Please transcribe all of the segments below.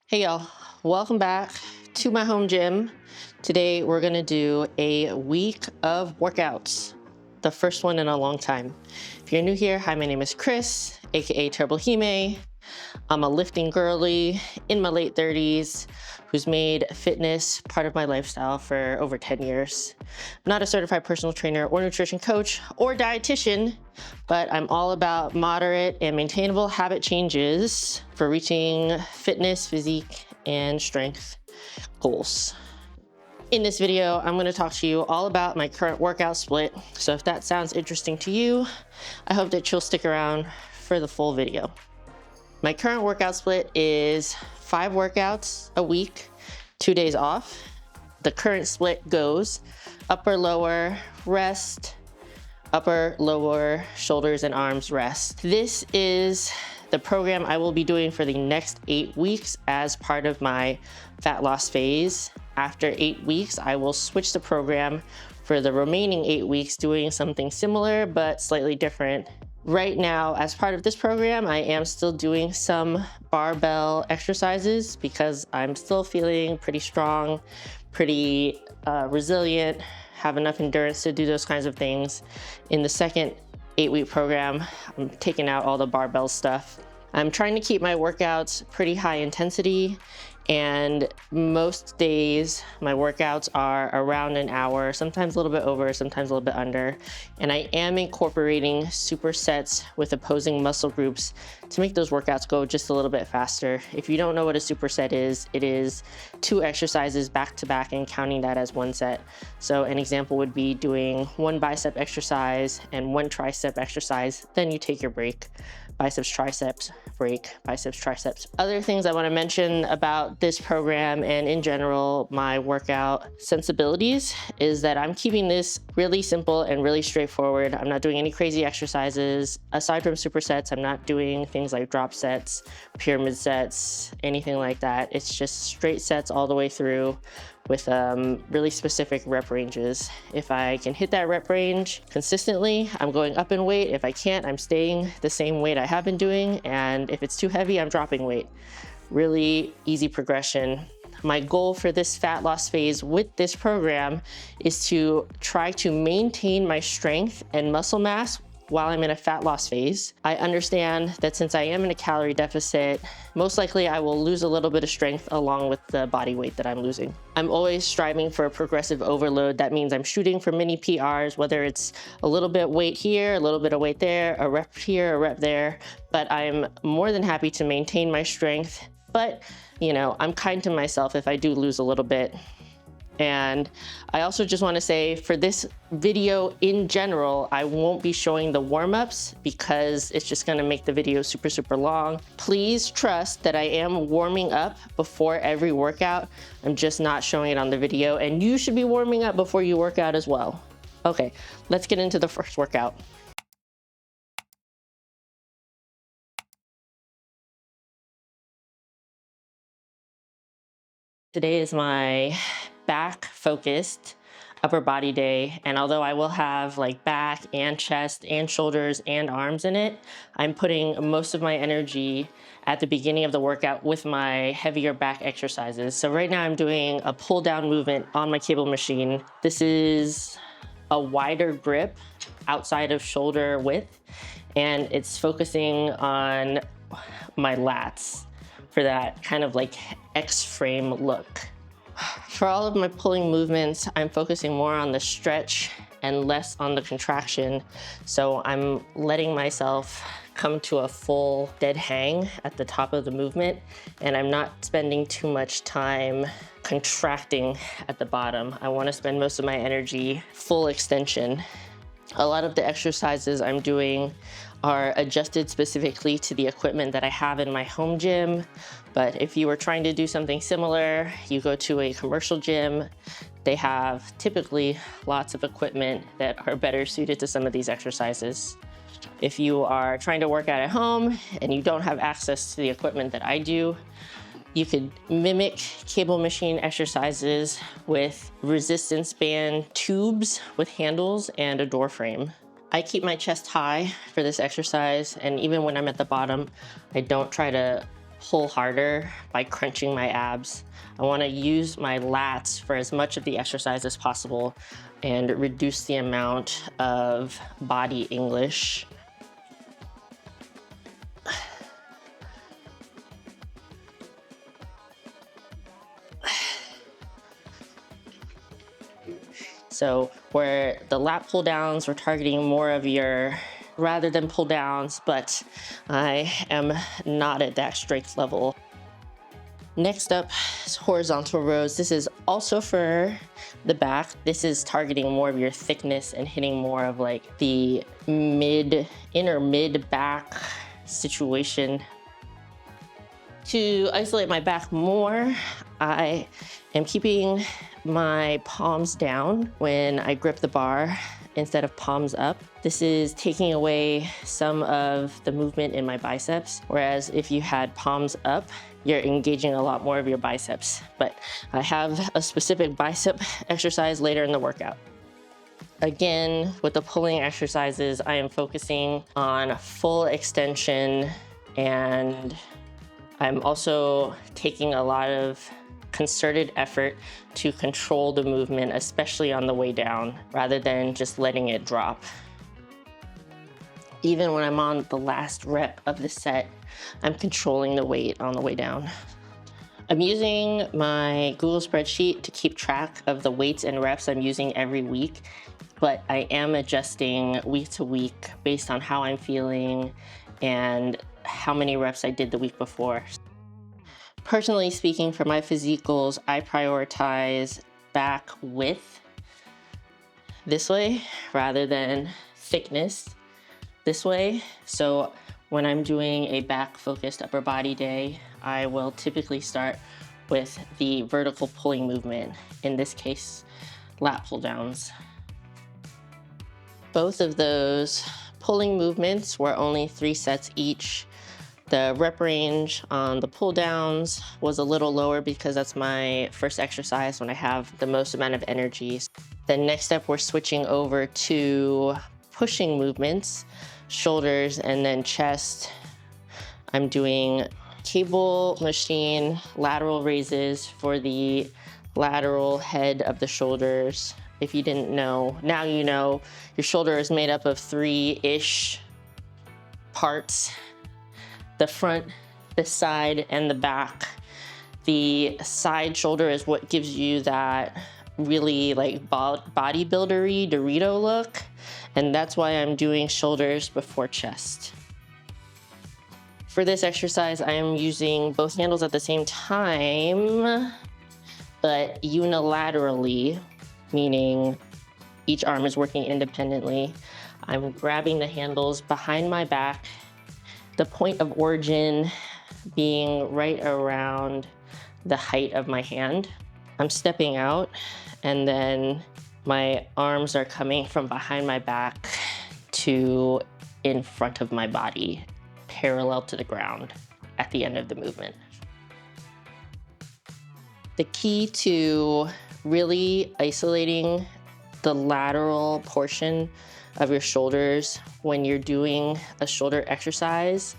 Hey y'all, welcome back to my home gym. Today we're gonna do a week of workouts, the first one in a long time. If you're new here, hi, my name is Chris, aka Terrible Hime. I'm a lifting girly in my late 30s who's made fitness part of my lifestyle for over 10 years. I'm not a certified personal trainer or nutrition coach or dietitian, but I'm all about moderate and maintainable habit changes for reaching fitness, physique, and strength goals. In this video, I'm going to talk to you all about my current workout split. So if that sounds interesting to you, I hope that you'll stick around for the full video. My current workout split is 5 workouts a week, 2 days off. The current split goes upper, lower, rest, upper, lower, shoulders and arms, rest. This is the program I will be doing for the next 8 weeks as part of my fat loss phase. After 8 weeks, I will switch the program for the remaining 8 weeks, doing something similar but slightly different. Right now, as part of this program, I am still doing some barbell exercises because I'm still feeling pretty strong, pretty resilient, have enough endurance to do those kinds of things. In the second 8-week program, I'm taking out all the barbell stuff. I'm trying to keep my workouts pretty high intensity, and most days my workouts are around an hour, sometimes a little bit over, sometimes a little bit under. And I am incorporating supersets with opposing muscle groups to make those workouts go just a little bit faster. If you don't know what a superset is, it is 2 exercises back to back and counting that as 1 set. So an example would be doing 1 bicep exercise and 1 tricep exercise, then you take your break. Biceps, triceps, break, biceps, triceps. Other things I want to mention about this program and in general my workout sensibilities is that I'm keeping this really simple and really straightforward. I'm not doing any crazy exercises. Aside from supersets, I'm not doing things like drop sets, pyramid sets, anything like that. It's just straight sets all the way through with really specific rep ranges. If I can hit that rep range consistently, I'm going up in weight. If I can't, I'm staying the same weight I have been doing. And if it's too heavy, I'm dropping weight. Really easy progression. My goal for this fat loss phase with this program is to try to maintain my strength and muscle mass while I'm in a fat loss phase. I understand that since I am in a calorie deficit, most likely I will lose a little bit of strength along with the body weight that I'm losing. I'm always striving for a progressive overload. That means I'm shooting for mini PRs, whether it's a little bit weight here, a little bit of weight there, a rep here, a rep there, but I'm more than happy to maintain my strength. But, you know, I'm kind to myself if I do lose a little bit. And I also just want to say for this video in general, I won't be showing the warm-ups because it's just going to make the video super, super long. Please trust that I am warming up before every workout. I'm just not showing it on the video, and you should be warming up before you work out as well. Okay, let's get into the first workout. Today is my back focused upper body day, and although I will have like back and chest and shoulders and arms in it, I'm putting most of my energy at the beginning of the workout with my heavier back exercises. So right now I'm doing a pull down movement on my cable machine. This is a wider grip outside of shoulder width, and it's focusing on my lats for that kind of like X-frame look. For all of my pulling movements, I'm focusing more on the stretch and less on the contraction. So I'm letting myself come to a full dead hang at the top of the movement, and I'm not spending too much time contracting at the bottom. I want to spend most of my energy full extension. A lot of the exercises I'm doing are adjusted specifically to the equipment that I have in my home gym. But if you were trying to do something similar, you go to a commercial gym, they have typically lots of equipment that are better suited to some of these exercises. If you are trying to work out at home and you don't have access to the equipment that I do, you could mimic cable machine exercises with resistance band tubes with handles and a door frame. I keep my chest high for this exercise, and even when I'm at the bottom, I don't try to pull harder by crunching my abs. I want to use my lats for as much of the exercise as possible and reduce the amount of body English. So where the lat pull downs, we're targeting more of your rather than pull downs, but I am not at that strength level. Next up is horizontal rows. This is also for the back. This is targeting more of your thickness and hitting more of like the inner mid back situation. To isolate my back more, I am keeping my palms down when I grip the bar instead of palms up. This is taking away some of the movement in my biceps, whereas if you had palms up, you're engaging a lot more of your biceps. But I have a specific bicep exercise later in the workout. Again, with the pulling exercises, I am focusing on full extension, and I'm also taking a lot of concerted effort to control the movement, especially on the way down, rather than just letting it drop. Even when I'm on the last rep of the set, I'm controlling the weight on the way down. I'm using my Google spreadsheet to keep track of the weights and reps I'm using every week, but I am adjusting week to week based on how I'm feeling and how many reps I did the week before. Personally speaking, for my physique goals, I prioritize back width this way rather than thickness this way. So when I'm doing a back-focused upper body day, I will typically start with the vertical pulling movement, in this case, lat pull downs. Both of those pulling movements were only 3 sets each. The rep range on the pull downs was a little lower because that's my first exercise when I have the most amount of energy. Then next up, we're switching over to pushing movements, shoulders and then chest. I'm doing cable machine lateral raises for the lateral head of the shoulders. If you didn't know, now you know. Your shoulder is made up of 3-ish parts: the front, the side, and the back. The side shoulder is what gives you that really like bodybuilder-y Dorito look, and that's why I'm doing shoulders before chest. For this exercise, I am using both handles at the same time, but unilaterally, meaning each arm is working independently. I'm grabbing the handles behind my back, the point of origin being right around the height of my hand. I'm stepping out, and then my arms are coming from behind my back to in front of my body, parallel to the ground at the end of the movement. The key to really isolating the lateral portion of your shoulders when you're doing a shoulder exercise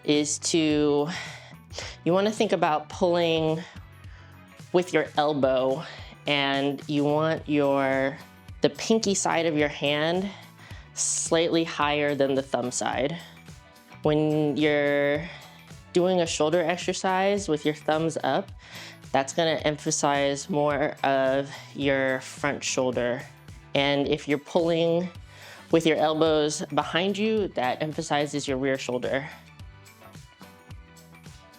is you want to think about pulling with your elbow, and you want the pinky side of your hand slightly higher than the thumb side. When you're doing a shoulder exercise with your thumbs up, that's going to emphasize more of your front shoulder. And if you're pulling with your elbows behind you, that emphasizes your rear shoulder.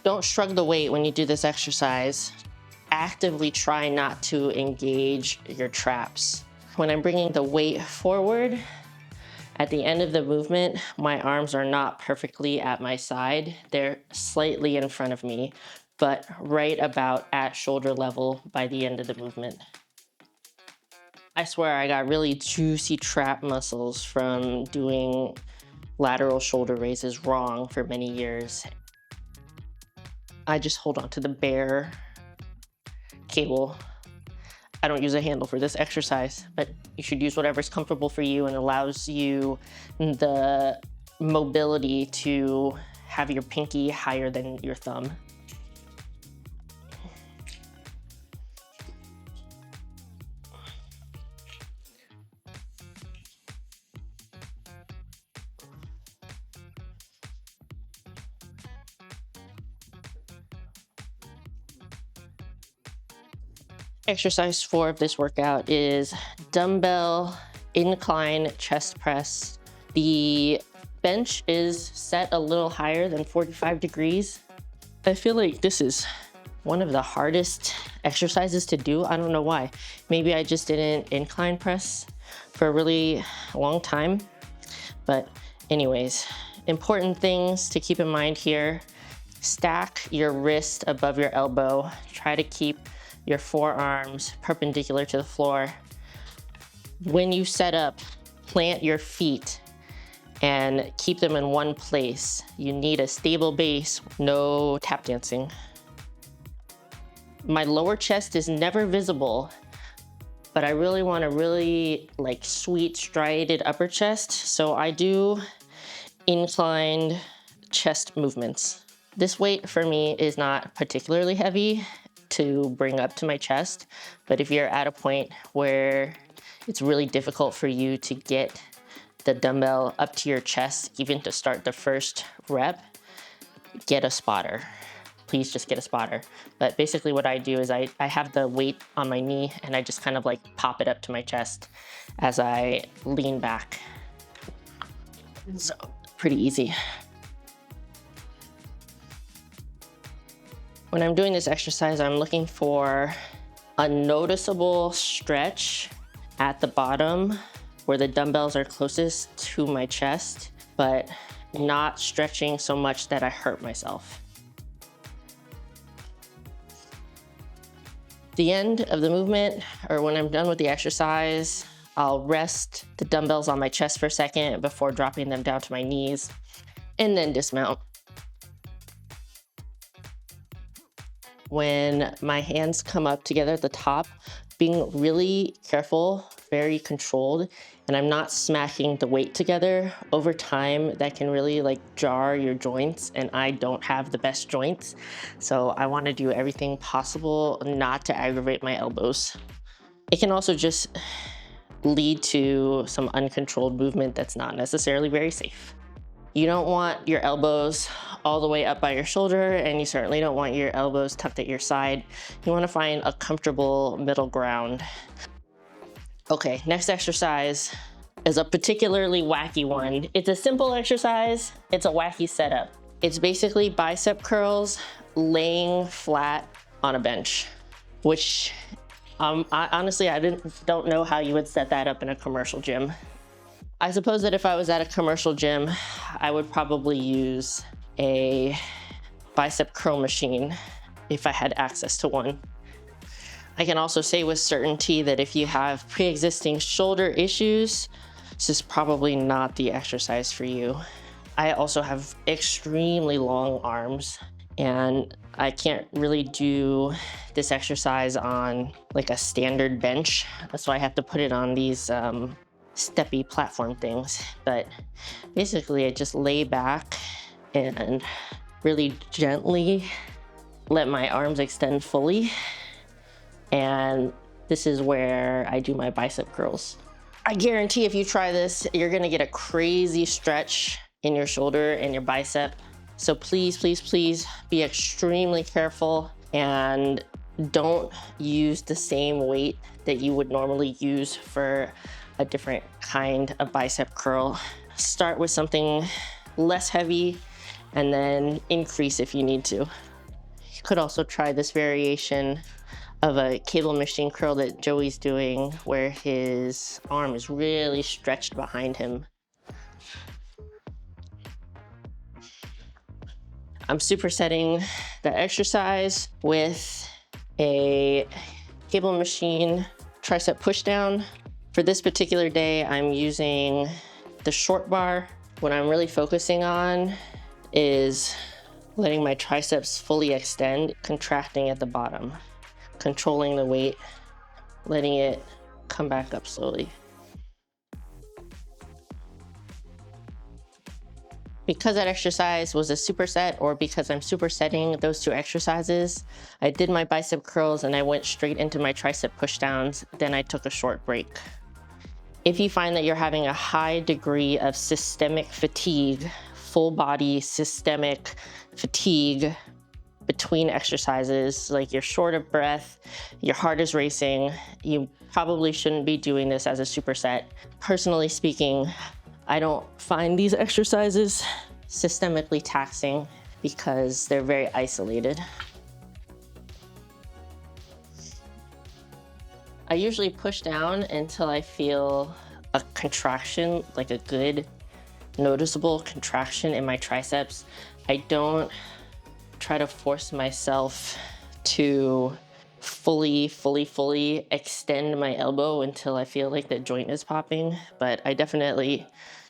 Don't shrug the weight when you do this exercise. Actively try not to engage your traps. When I'm bringing the weight forward, at the end of the movement, my arms are not perfectly at my side. They're slightly in front of me, but right about at shoulder level by the end of the movement. I swear I got really juicy trap muscles from doing lateral shoulder raises wrong for many years. I just hold on to the bare cable. I don't use a handle for this exercise, but you should use whatever's comfortable for you and allows you the mobility to have your pinky higher than your thumb. Exercise 4 of this workout is Dumbbell Incline Chest Press. The bench is set a little higher than 45 degrees. I feel like this is one of the hardest exercises to do. I don't know why. Maybe I just didn't incline press for a really long time. But anyways, important things to keep in mind here. Stack your wrist above your elbow. Try to keep your forearms perpendicular to the floor. When you set up, plant your feet and keep them in one place. You need a stable base, no tap dancing. My lower chest is never visible, but I really want a really like sweet striated upper chest. So I do inclined chest movements. This weight for me is not particularly heavy to bring up to my chest, but if you're at a point where it's really difficult for you to get the dumbbell up to your chest, even to start the first rep, get a spotter. Please just get a spotter. But basically what I do is I have the weight on my knee and I just kind of like pop it up to my chest as I lean back. So pretty easy. When I'm doing this exercise, I'm looking for a noticeable stretch at the bottom where the dumbbells are closest to my chest, but not stretching so much that I hurt myself. The end of the movement, or when I'm done with the exercise, I'll rest the dumbbells on my chest for a second before dropping them down to my knees, and then dismount. When my hands come up together at the top, being really careful, very controlled, and I'm not smashing the weight together. Over time, that can really like jar your joints, and I don't have the best joints. So I want to do everything possible not to aggravate my elbows. It can also just lead to some uncontrolled movement that's not necessarily very safe. You don't want your elbows all the way up by your shoulder, and you certainly don't want your elbows tucked at your side. You want to find a comfortable middle ground. Okay, next exercise is a particularly wacky one. It's a simple exercise, it's a wacky setup. It's basically bicep curls laying flat on a bench, which honestly, I don't know how you would set that up in a commercial gym. I suppose that if I was at a commercial gym, I would probably use a bicep curl machine if I had access to one. I can also say with certainty that if you have pre-existing shoulder issues, this is probably not the exercise for you. I also have extremely long arms, and I can't really do this exercise on like a standard bench. That's why I have to put it on these steppy platform things. But basically I just lay back and really gently let my arms extend fully. And this is where I do my bicep curls. I guarantee if you try this, you're gonna get a crazy stretch in your shoulder and your bicep. So please, please, please be extremely careful and don't use the same weight that you would normally use for a different kind of bicep curl. Start with something less heavy and then increase if you need to. You could also try this variation of a cable machine curl that Joey's doing where his arm is really stretched behind him. I'm supersetting the exercise with a cable machine tricep pushdown. For this particular day, I'm using the short bar. What I'm really focusing on is letting my triceps fully extend, contracting at the bottom, controlling the weight, letting it come back up slowly. Because that exercise was a superset, or because I'm supersetting those two exercises, I did my bicep curls and I went straight into my tricep pushdowns, then I took a short break. If you find that you're having a high degree of systemic fatigue, full body systemic fatigue, between exercises, like you're short of breath, your heart is racing, you probably shouldn't be doing this as a superset. Personally speaking, I don't find these exercises systemically taxing because they're very isolated. I usually push down until I feel a contraction, like a good noticeable contraction in my triceps. I don't try to force myself to fully extend my elbow until I feel like the joint is popping, but I definitely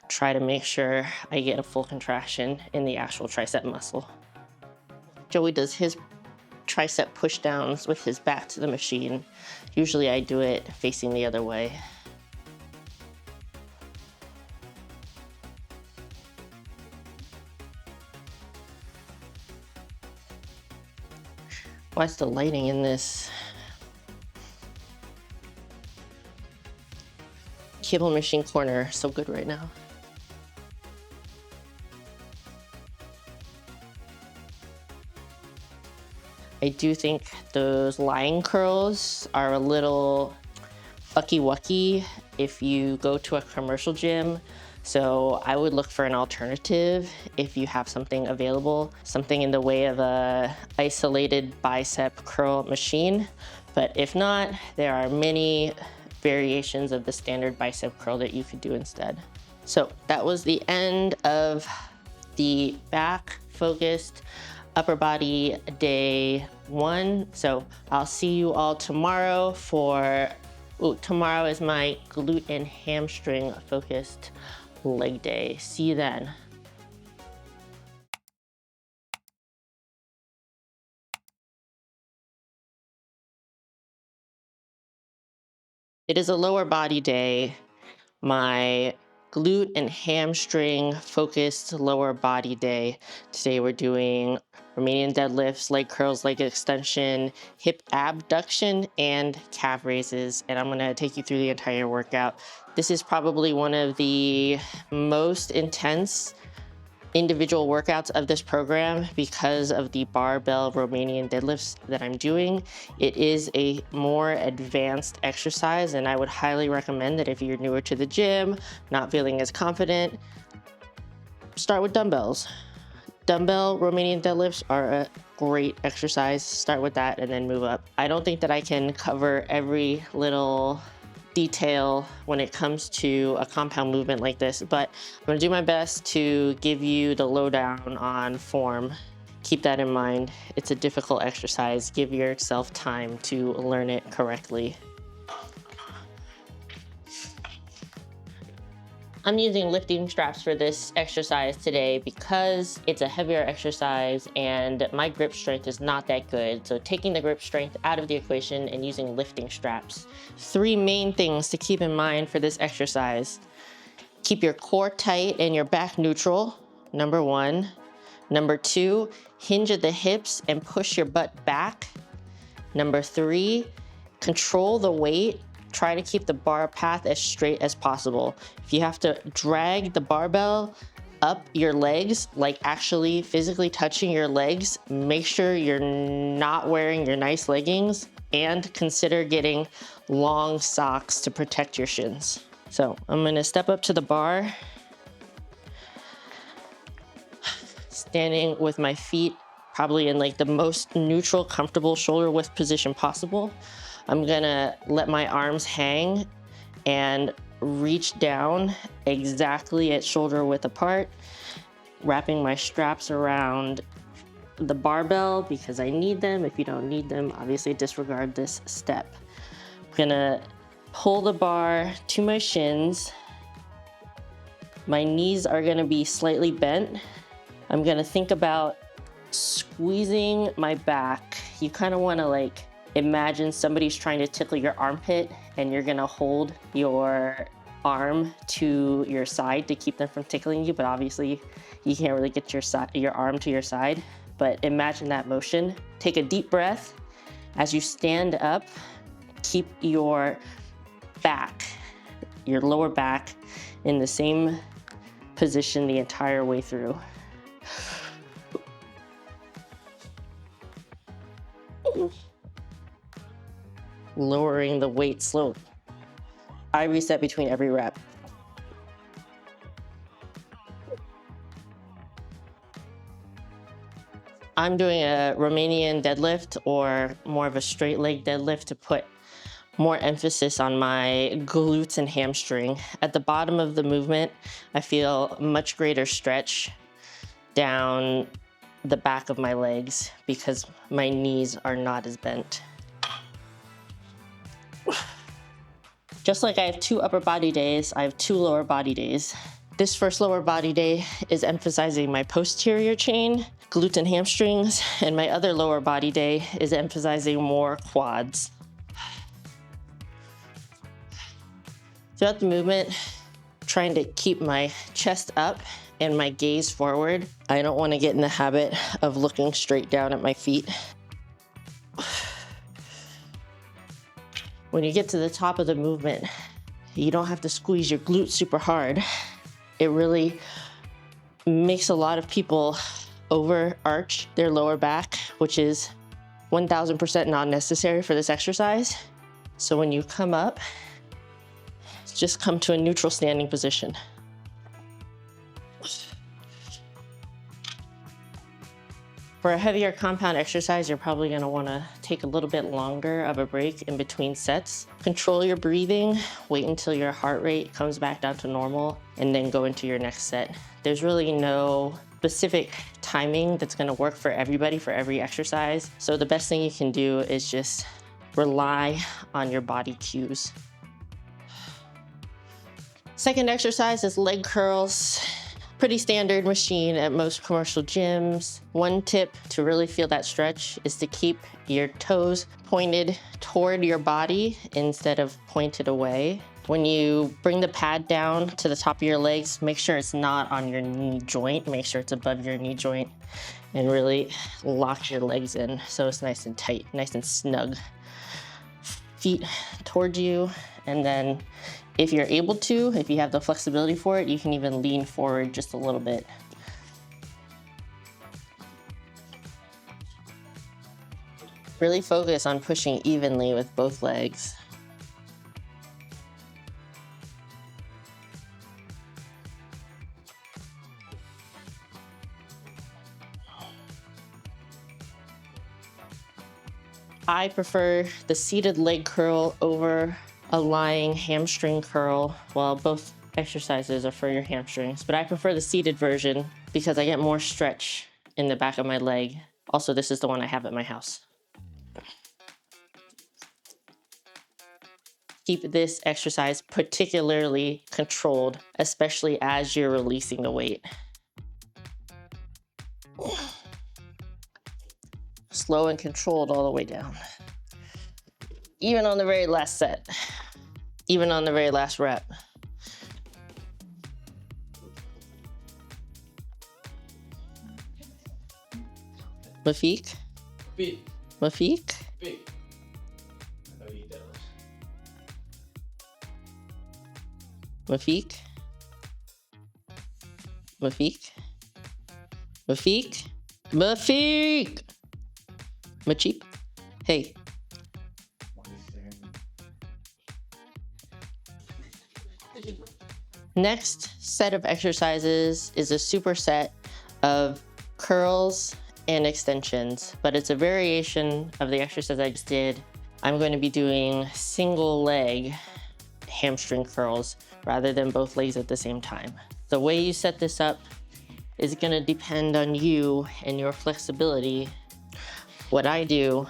try to make sure I get a full contraction in the actual tricep muscle. Joey does his tricep pushdowns with his back to the machine. Usually I do it facing the other way. Why's the lighting in this cable machine corner so good right now? I do think those lying curls are a little fucky-wucky if you go to a commercial gym. So I would look for an alternative if you have something available, something in the way of a isolated bicep curl machine. But if not, there are many variations of the standard bicep curl that you could do instead. So that was the end of the back focused upper body day 1. So I'll see you all tomorrow for, tomorrow is my glute and hamstring focused leg day. See you then. It is a lower body day, my glute and hamstring focused lower body day. Today we're doing Romanian deadlifts, leg curls, leg extension, hip abduction, and calf raises. And I'm gonna take you through the entire workout. This is probably one of the most intense individual workouts of this program because of the Barbell Romanian Deadlifts that I'm doing. It is a more advanced exercise, and I would highly recommend that if you're newer to the gym, not feeling as confident, start with dumbbells. Dumbbell Romanian deadlifts are a great exercise. Start with that and then move up. I don't think that I can cover every little detail when it comes to a compound movement like this, but I'm gonna do my best to give you the lowdown on form. Keep that in mind. It's a difficult exercise. Give yourself time to learn it correctly. I'm using lifting straps for this exercise today because it's a heavier exercise and my grip strength is not that good. So taking the grip strength out of the equation and using lifting straps. 3 main things to keep in mind for this exercise. Keep your core tight and your back neutral, number 1. Number 2, hinge at the hips and push your butt back. Number 3, control the weight. Try to keep the bar path as straight as possible. If you have to drag the barbell up your legs, like actually physically touching your legs, make sure you're not wearing your nice leggings and consider getting long socks to protect your shins. So I'm gonna step up to the bar, standing with my feet probably in like the most neutral, comfortable shoulder width position possible. I'm gonna let my arms hang and reach down exactly at shoulder width apart, wrapping my straps around the barbell because I need them. If you don't need them, obviously disregard this step. I'm gonna pull the bar to my shins. My knees are gonna be slightly bent. I'm gonna think about squeezing my back. You kind of wanna like imagine somebody's trying to tickle your armpit and you're gonna hold your arm to your side to keep them from tickling you, but obviously you can't really get your arm to your side. But imagine that motion. Take a deep breath. As you stand up, keep your back, your lower back in the same position the entire way through. lowering the weight slowly. I reset between every rep. I'm doing a Romanian deadlift, or more of a straight leg deadlift, to put more emphasis on my glutes and hamstring. At the bottom of the movement, I feel much greater stretch down the back of my legs because my knees are not as bent. Just like I have 2 upper body days, I have 2 lower body days. This first lower body day is emphasizing my posterior chain, glutes and hamstrings, and my other lower body day is emphasizing more quads. Throughout the movement, trying to keep my chest up and my gaze forward. I don't want to get in the habit of looking straight down at my feet. When you get to the top of the movement, you don't have to squeeze your glutes super hard. It really makes a lot of people overarch their lower back, which is 1000% not necessary for this exercise. So when you come up, just come to a neutral standing position. For a heavier compound exercise, you're probably gonna wanna take a little bit longer of a break in between sets. Control your breathing, wait until your heart rate comes back down to normal, and then go into your next set. There's really no specific timing that's gonna work for everybody for every exercise. So the best thing you can do is just rely on your body cues. Second exercise is leg curls. Pretty standard machine at most commercial gyms. One tip to really feel that stretch is to keep your toes pointed toward your body instead of pointed away. When you bring the pad down to the top of your legs, make sure it's not on your knee joint. Make sure it's above your knee joint and really lock your legs in so it's nice and tight, nice and snug. Feet towards you, and then if you're able to, if you have the flexibility for it, you can even lean forward just a little bit. Really focus on pushing evenly with both legs. I prefer the seated leg curl over a lying hamstring curl. Well, both exercises are for your hamstrings, but I prefer the seated version because I get more stretch in the back of my leg. Also, this is the one I have at my house. Keep this exercise particularly controlled, especially as you're releasing the weight. Slow and controlled all the way down. Even on the very last set, even on the very last rep. Mafik? Big. Mafik? Big. I thought you did Mafik? Mafik? Mafik? Mafik! Machip? Hey. Next set of exercises is a superset of curls and extensions, but it's a variation of the exercise I just did. I'm going to be doing single leg hamstring curls rather than both legs at the same time. The way you set this up is going to depend on you and your flexibility. What I do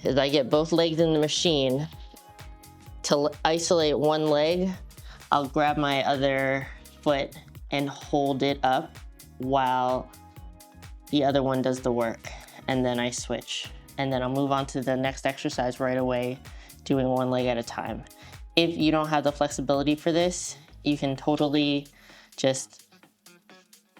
is I get both legs in the machine. To isolate one leg, I'll grab my other foot and hold it up while the other one does the work, and then I switch. And then I'll move on to the next exercise right away, doing one leg at a time. If you don't have the flexibility for this, you can totally just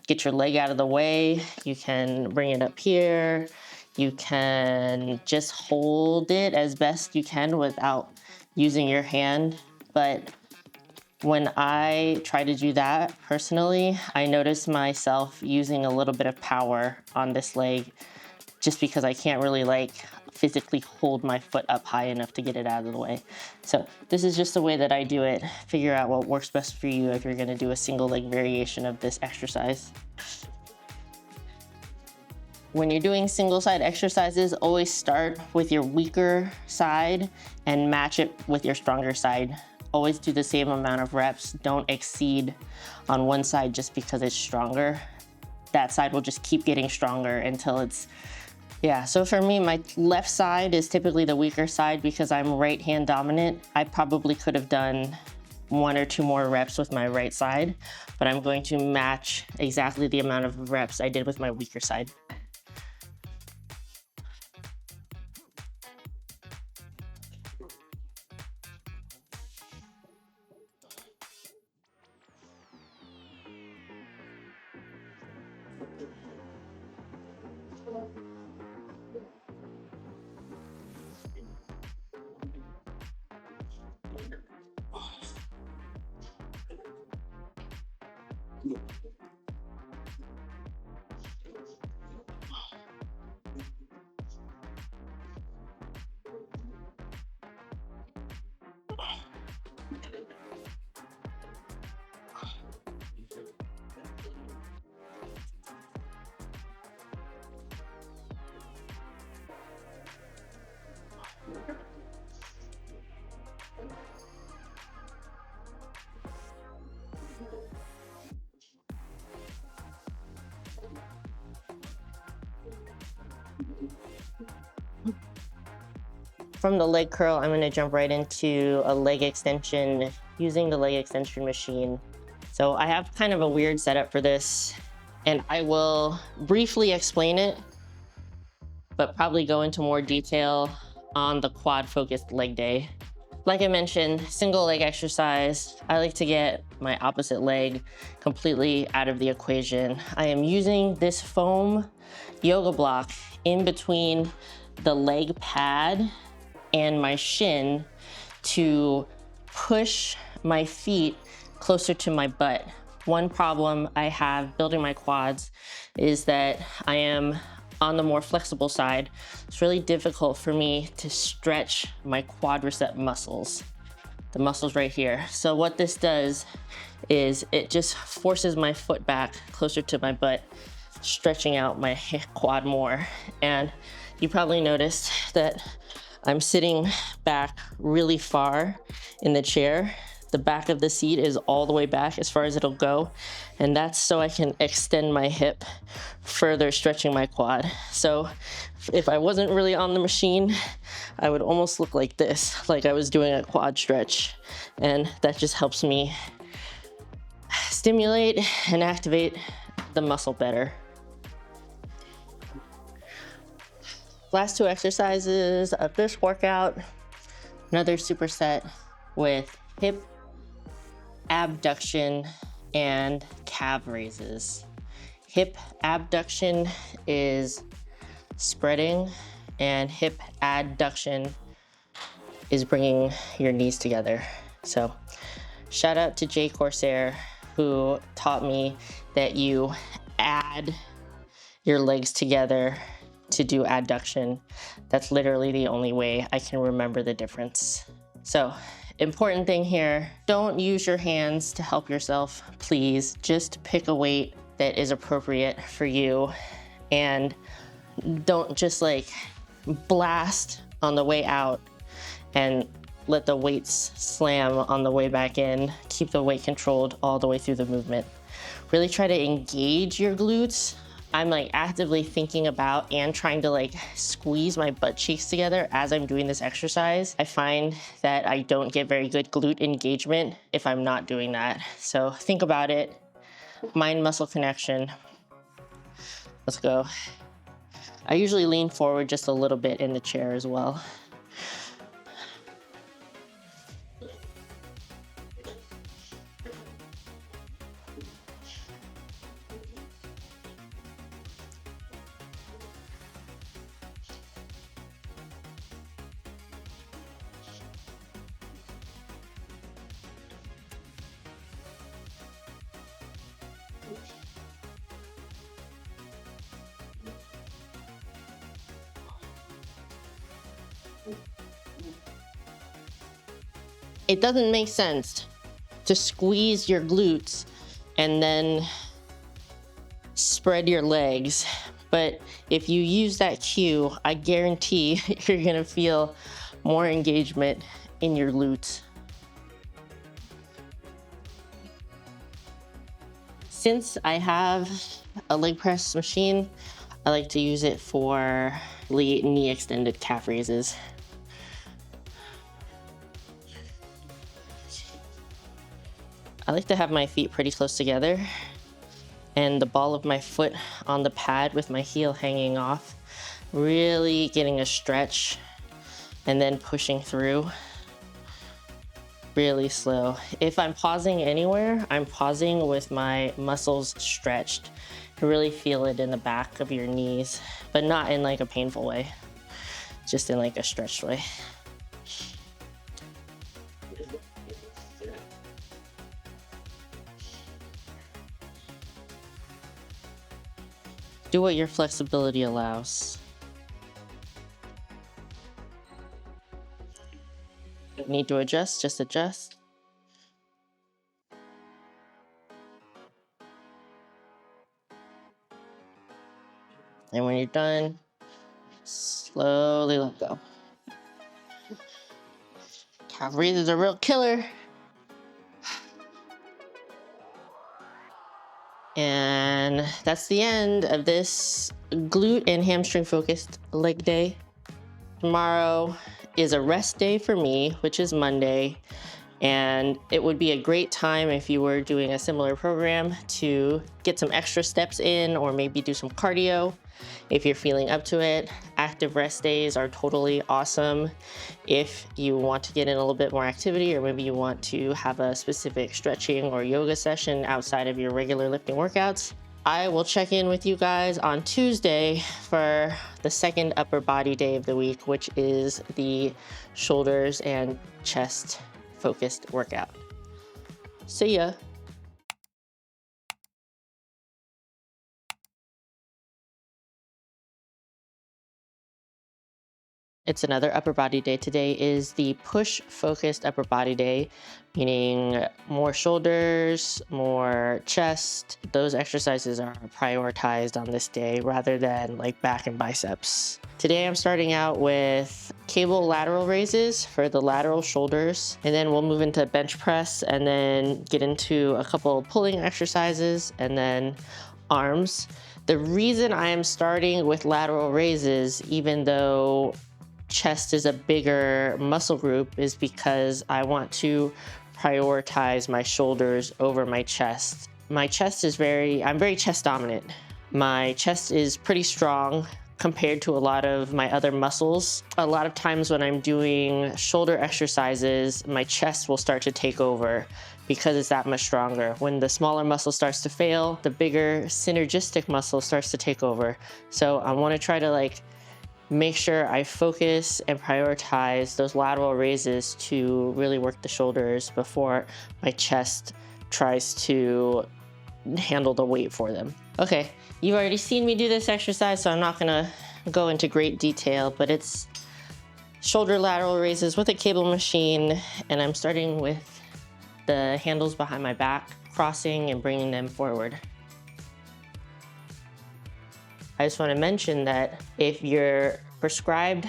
get your leg out of the way. You can bring it up here. You can just hold it as best you can without using your hand. But when I try to do that personally, I notice myself using a little bit of power on this leg just because I can't really like physically hold my foot up high enough to get it out of the way. So this is just the way that I do it. Figure out what works best for you if you're gonna do a single leg variation of this exercise. When you're doing single side exercises, always start with your weaker side and match it with your stronger side. Always do the same amount of reps. Don't exceed on one side just because it's stronger. That side will just keep getting stronger until it's, yeah. So for me, my left side is typically the weaker side because I'm right hand dominant. I probably could have done 1 or 2 more reps with my right side, but I'm going to match exactly the amount of reps I did with my weaker side. From the leg curl, I'm gonna jump right into a leg extension using the leg extension machine. So I have kind of a weird setup for this, and I will briefly explain it, but probably go into more detail on the quad focused leg day. Like I mentioned, single leg exercise. I like to get my opposite leg completely out of the equation. I am using this foam yoga block in between the leg pad and my shin to push my feet closer to my butt. One problem I have building my quads is that I am on the more flexible side. It's really difficult for me to stretch my quadricep muscles, the muscles right here. So what this does is it just forces my foot back closer to my butt, stretching out my quad more. And you probably noticed that I'm sitting back really far in the chair. The back of the seat is all the way back as far as it'll go. And that's so I can extend my hip, further stretching my quad. So if I wasn't really on the machine, I would almost look like this, like I was doing a quad stretch. And that just helps me stimulate and activate the muscle better. Last 2 exercises of this workout, another superset with hip abduction and calf raises. Hip abduction is spreading and hip adduction is bringing your knees together. So shout out to Jay Corsair, who taught me that you add your legs together to do adduction. That's literally the only way I can remember the difference. So, important thing here, don't use your hands to help yourself, please. Just pick a weight that is appropriate for you and don't just like blast on the way out and let the weights slam on the way back in. Keep the weight controlled all the way through the movement. Really try to engage your glutes. I'm like actively thinking about and trying to like squeeze my butt cheeks together as I'm doing this exercise. I find that I don't get very good glute engagement if I'm not doing that. So think about it. Mind muscle connection. Let's go. I usually lean forward just a little bit in the chair as well. It doesn't make sense to squeeze your glutes and then spread your legs. But if you use that cue, I guarantee you're gonna feel more engagement in your glutes. Since I have a leg press machine, I like to use it for knee extended calf raises. I like to have my feet pretty close together and the ball of my foot on the pad with my heel hanging off, really getting a stretch and then pushing through really slow. If I'm pausing anywhere, I'm pausing with my muscles stretched. You really feel it in the back of your knees, but not in like a painful way, just in like a stretched way. Do what your flexibility allows. Don't need to adjust, just adjust. And when you're done, slowly let go. Calf raises are a real killer. And that's the end of this glute and hamstring focused leg day. Tomorrow is a rest day for me, which is Monday. And it would be a great time if you were doing a similar program to get some extra steps in or maybe do some cardio. If you're feeling up to it, active rest days are totally awesome. If you want to get in a little bit more activity, or maybe you want to have a specific stretching or yoga session outside of your regular lifting workouts, I will check in with you guys on Tuesday for the second upper body day of the week, which is the shoulders and chest focused workout. See ya. It's another upper body day. Today is the push focused upper body day, meaning more shoulders, more chest. Those exercises are prioritized on this day rather than like back and biceps. Today I'm starting out with cable lateral raises for the lateral shoulders, and then we'll move into bench press and then get into a couple pulling exercises and then arms. The reason I am starting with lateral raises, even though chest is a bigger muscle group, is because I want to prioritize my shoulders over my chest. My chest is I'm very chest dominant. My chest is pretty strong compared to a lot of my other muscles. A lot of times when I'm doing shoulder exercises, my chest will start to take over because it's that much stronger. When the smaller muscle starts to fail, the bigger synergistic muscle starts to take over. So I want to try to make sure I focus and prioritize those lateral raises to really work the shoulders before my chest tries to handle the weight for them. Okay, you've already seen me do this exercise, so I'm not gonna go into great detail, but it's shoulder lateral raises with a cable machine, and I'm starting with the handles behind my back, crossing and bringing them forward. I just want to mention that if you're prescribed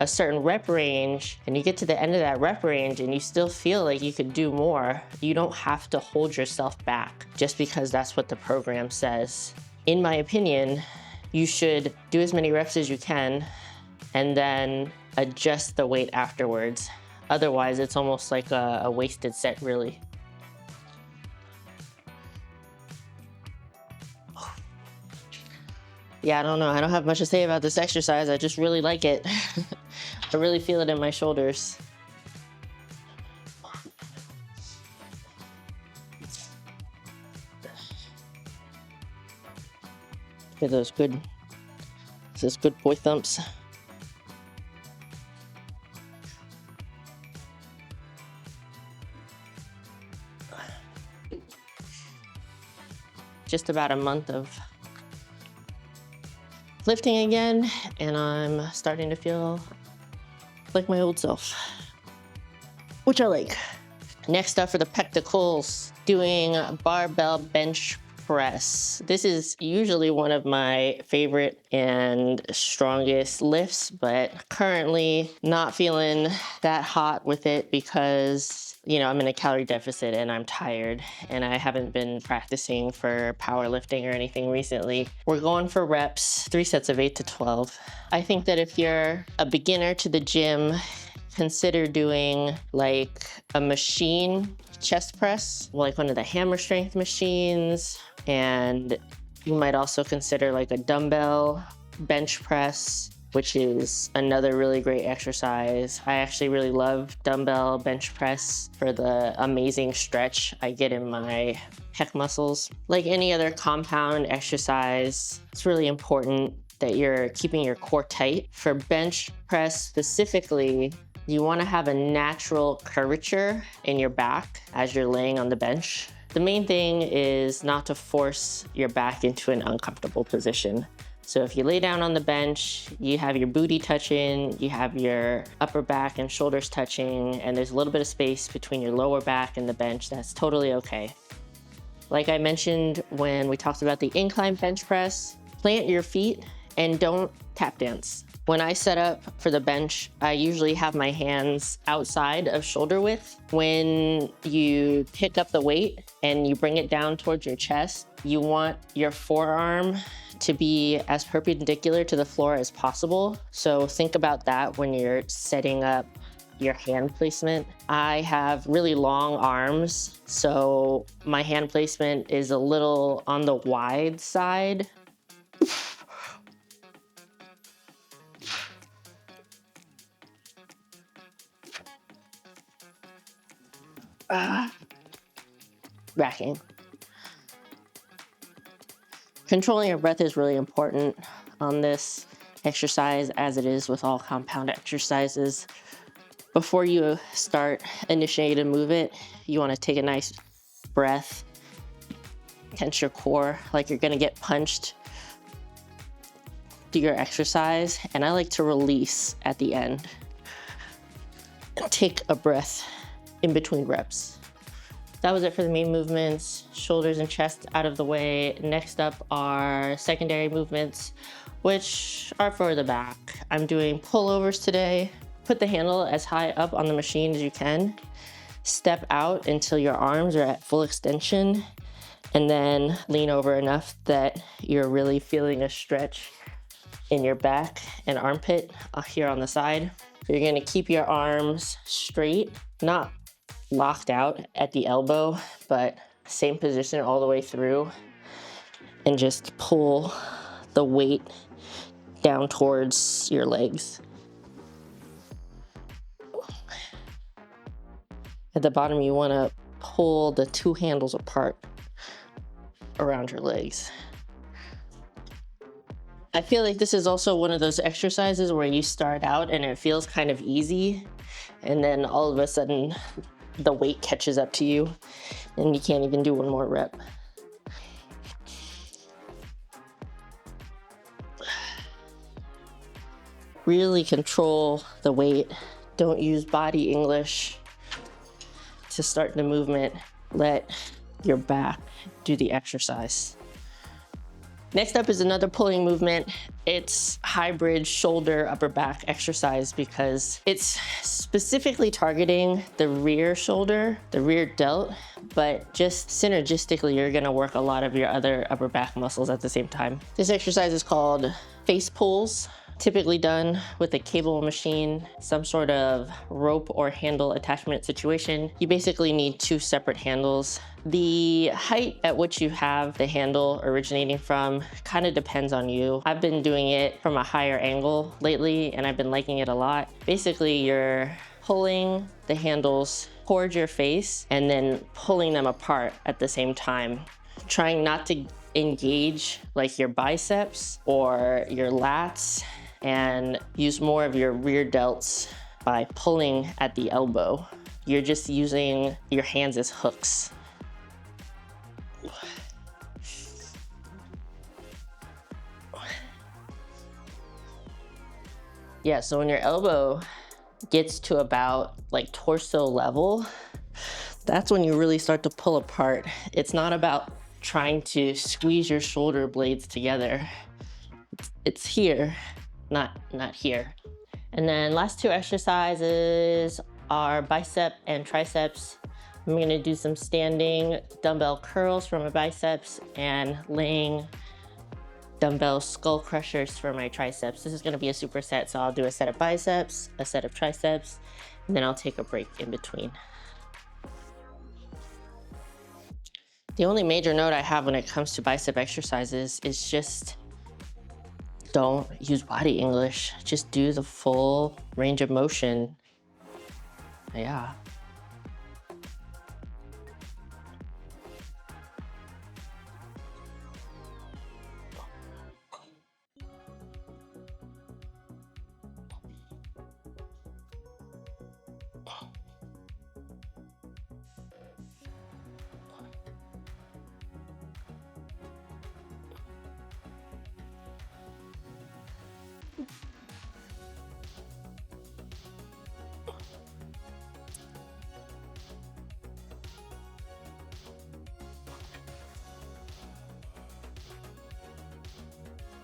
a certain rep range and you get to the end of that rep range and you still feel like you could do more, you don't have to hold yourself back just because that's what the program says. In my opinion, you should do as many reps as you can and then adjust the weight afterwards. Otherwise, it's almost like a wasted set, really. Yeah, I don't know. I don't have much to say about this exercise. I just really like it. I really feel it in my shoulders. Get those good boy thumps. Just about a month of lifting again, and I'm starting to feel like my old self, which I like. Next up for the pectorals, doing barbell bench press. This is usually one of my favorite and strongest lifts, but currently not feeling that hot with it because, you know, I'm in a calorie deficit and I'm tired and I haven't been practicing for powerlifting or anything recently. We're going for reps, 3 sets of 8 to 12. I think that if you're a beginner to the gym, consider doing like a machine chest press, like one of the hammer strength machines. And you might also consider like a dumbbell bench press, which is another really great exercise. I actually really love dumbbell bench press for the amazing stretch I get in my pec muscles. Like any other compound exercise, it's really important that you're keeping your core tight. For bench press specifically, you want to have a natural curvature in your back as you're laying on the bench. The main thing is not to force your back into an uncomfortable position. So if you lay down on the bench, you have your booty touching, you have your upper back and shoulders touching, and there's a little bit of space between your lower back and the bench. That's totally okay. Like I mentioned when we talked about the incline bench press, plant your feet and don't tap dance. When I set up for the bench, I usually have my hands outside of shoulder width. When you pick up the weight and you bring it down towards your chest, you want your forearm to be as perpendicular to the floor as possible. So think about that when you're setting up your hand placement. I have really long arms, so my hand placement is a little on the wide side. Racking. Controlling your breath is really important on this exercise, as it is with all compound exercises. Before you start initiate a movement, you want to take a nice breath, tense your core like you're gonna get punched. Do your exercise, and I like to release at the end. And take a breath in between reps. That was it for the main movements, shoulders and chest out of the way. Next up are secondary movements, which are for the back. I'm doing pullovers today. Put the handle as high up on the machine as you can. Step out until your arms are at full extension, and then lean over enough that you're really feeling a stretch in your back and armpit here on the side. You're gonna keep your arms straight, not locked out at the elbow, but same position all the way through, and just pull the weight down towards your legs. At the bottom, you want to pull the 2 handles apart around your legs. I feel like this is also one of those exercises where you start out and it feels kind of easy, and then all of a sudden the weight catches up to you and you can't even do one more rep. Really control the weight. Don't use body English to start the movement. Let your back do the exercise. Next up is another pulling movement. It's hybrid shoulder upper back exercise because it's specifically targeting the rear shoulder, the rear delt, but just synergistically, you're gonna work a lot of your other upper back muscles at the same time. This exercise is called face pulls. Typically done with a cable machine, some sort of rope or handle attachment situation. You basically need 2 separate handles. The height at which you have the handle originating from kind of depends on you. I've been doing it from a higher angle lately, and I've been liking it a lot. Basically, you're pulling the handles towards your face and then pulling them apart at the same time, trying not to engage like your biceps or your lats, and use more of your rear delts by pulling at the elbow. You're just using your hands as hooks. Yeah, so when your elbow gets to about like torso level, that's when you really start to pull apart. It's not about trying to squeeze your shoulder blades together. It's here, not here. And then last two exercises are bicep and triceps. I'm gonna do some standing dumbbell curls for my biceps and laying dumbbell skull crushers for my triceps. This is gonna be a superset, so I'll do a set of biceps, a set of triceps, and then I'll take a break in between. The only major note I have when it comes to bicep exercises is just don't use body English. Just do the full range of motion. Yeah.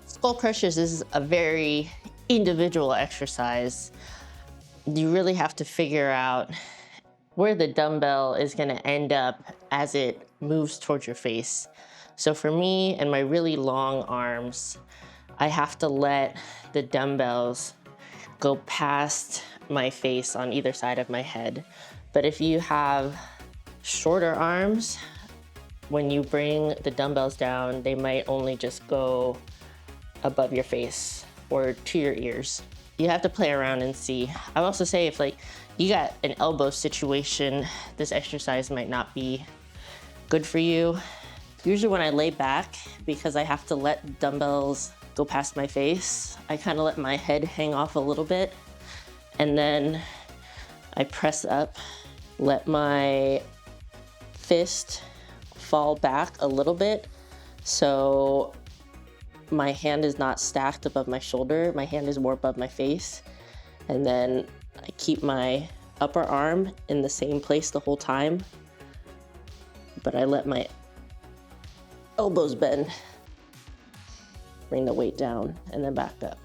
Skull crushers is a very individual exercise. You really have to figure out where the dumbbell is gonna end up as it moves towards your face. So for me and my really long arms, I have to let the dumbbells go past my face on either side of my head. But if you have shorter arms, when you bring the dumbbells down, they might only just go above your face or to your ears. You have to play around and see. I would also say if like you got an elbow situation, this exercise might not be good for you. Usually when I lay back, because I have to let dumbbells go past my face, I kind of let my head hang off a little bit, and then I press up, let my fist fall back a little bit, so my hand is not stacked above my shoulder, my hand is more above my face, and then I keep my upper arm in the same place the whole time, but I let my elbows bend, bring the weight down, and then back up.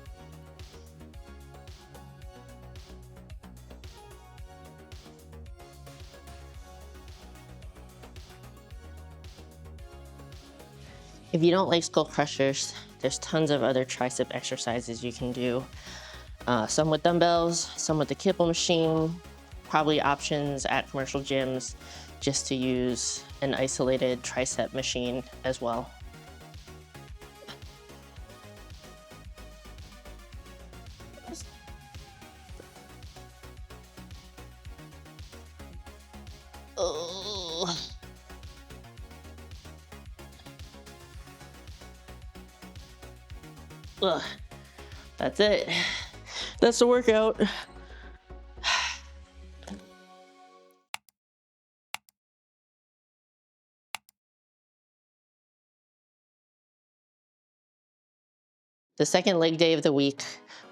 If you don't like skull crushers, there's tons of other tricep exercises you can do. Some with dumbbells, some with the Cable machine, probably options at commercial gyms just to use an isolated tricep machine as well. Oh. Ugh. That's it. That's the workout. The second leg day of the week,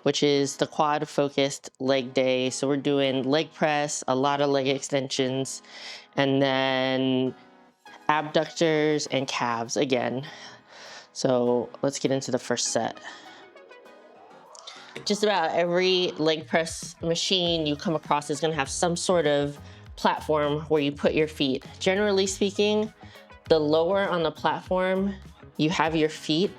which is the quad focused leg day. So we're doing leg press, a lot of leg extensions, and then abductors and calves again. So let's get into the first set. Just about every leg press machine you come across is gonna have some sort of platform where you put your feet. Generally speaking, the lower on the platform you have your feet,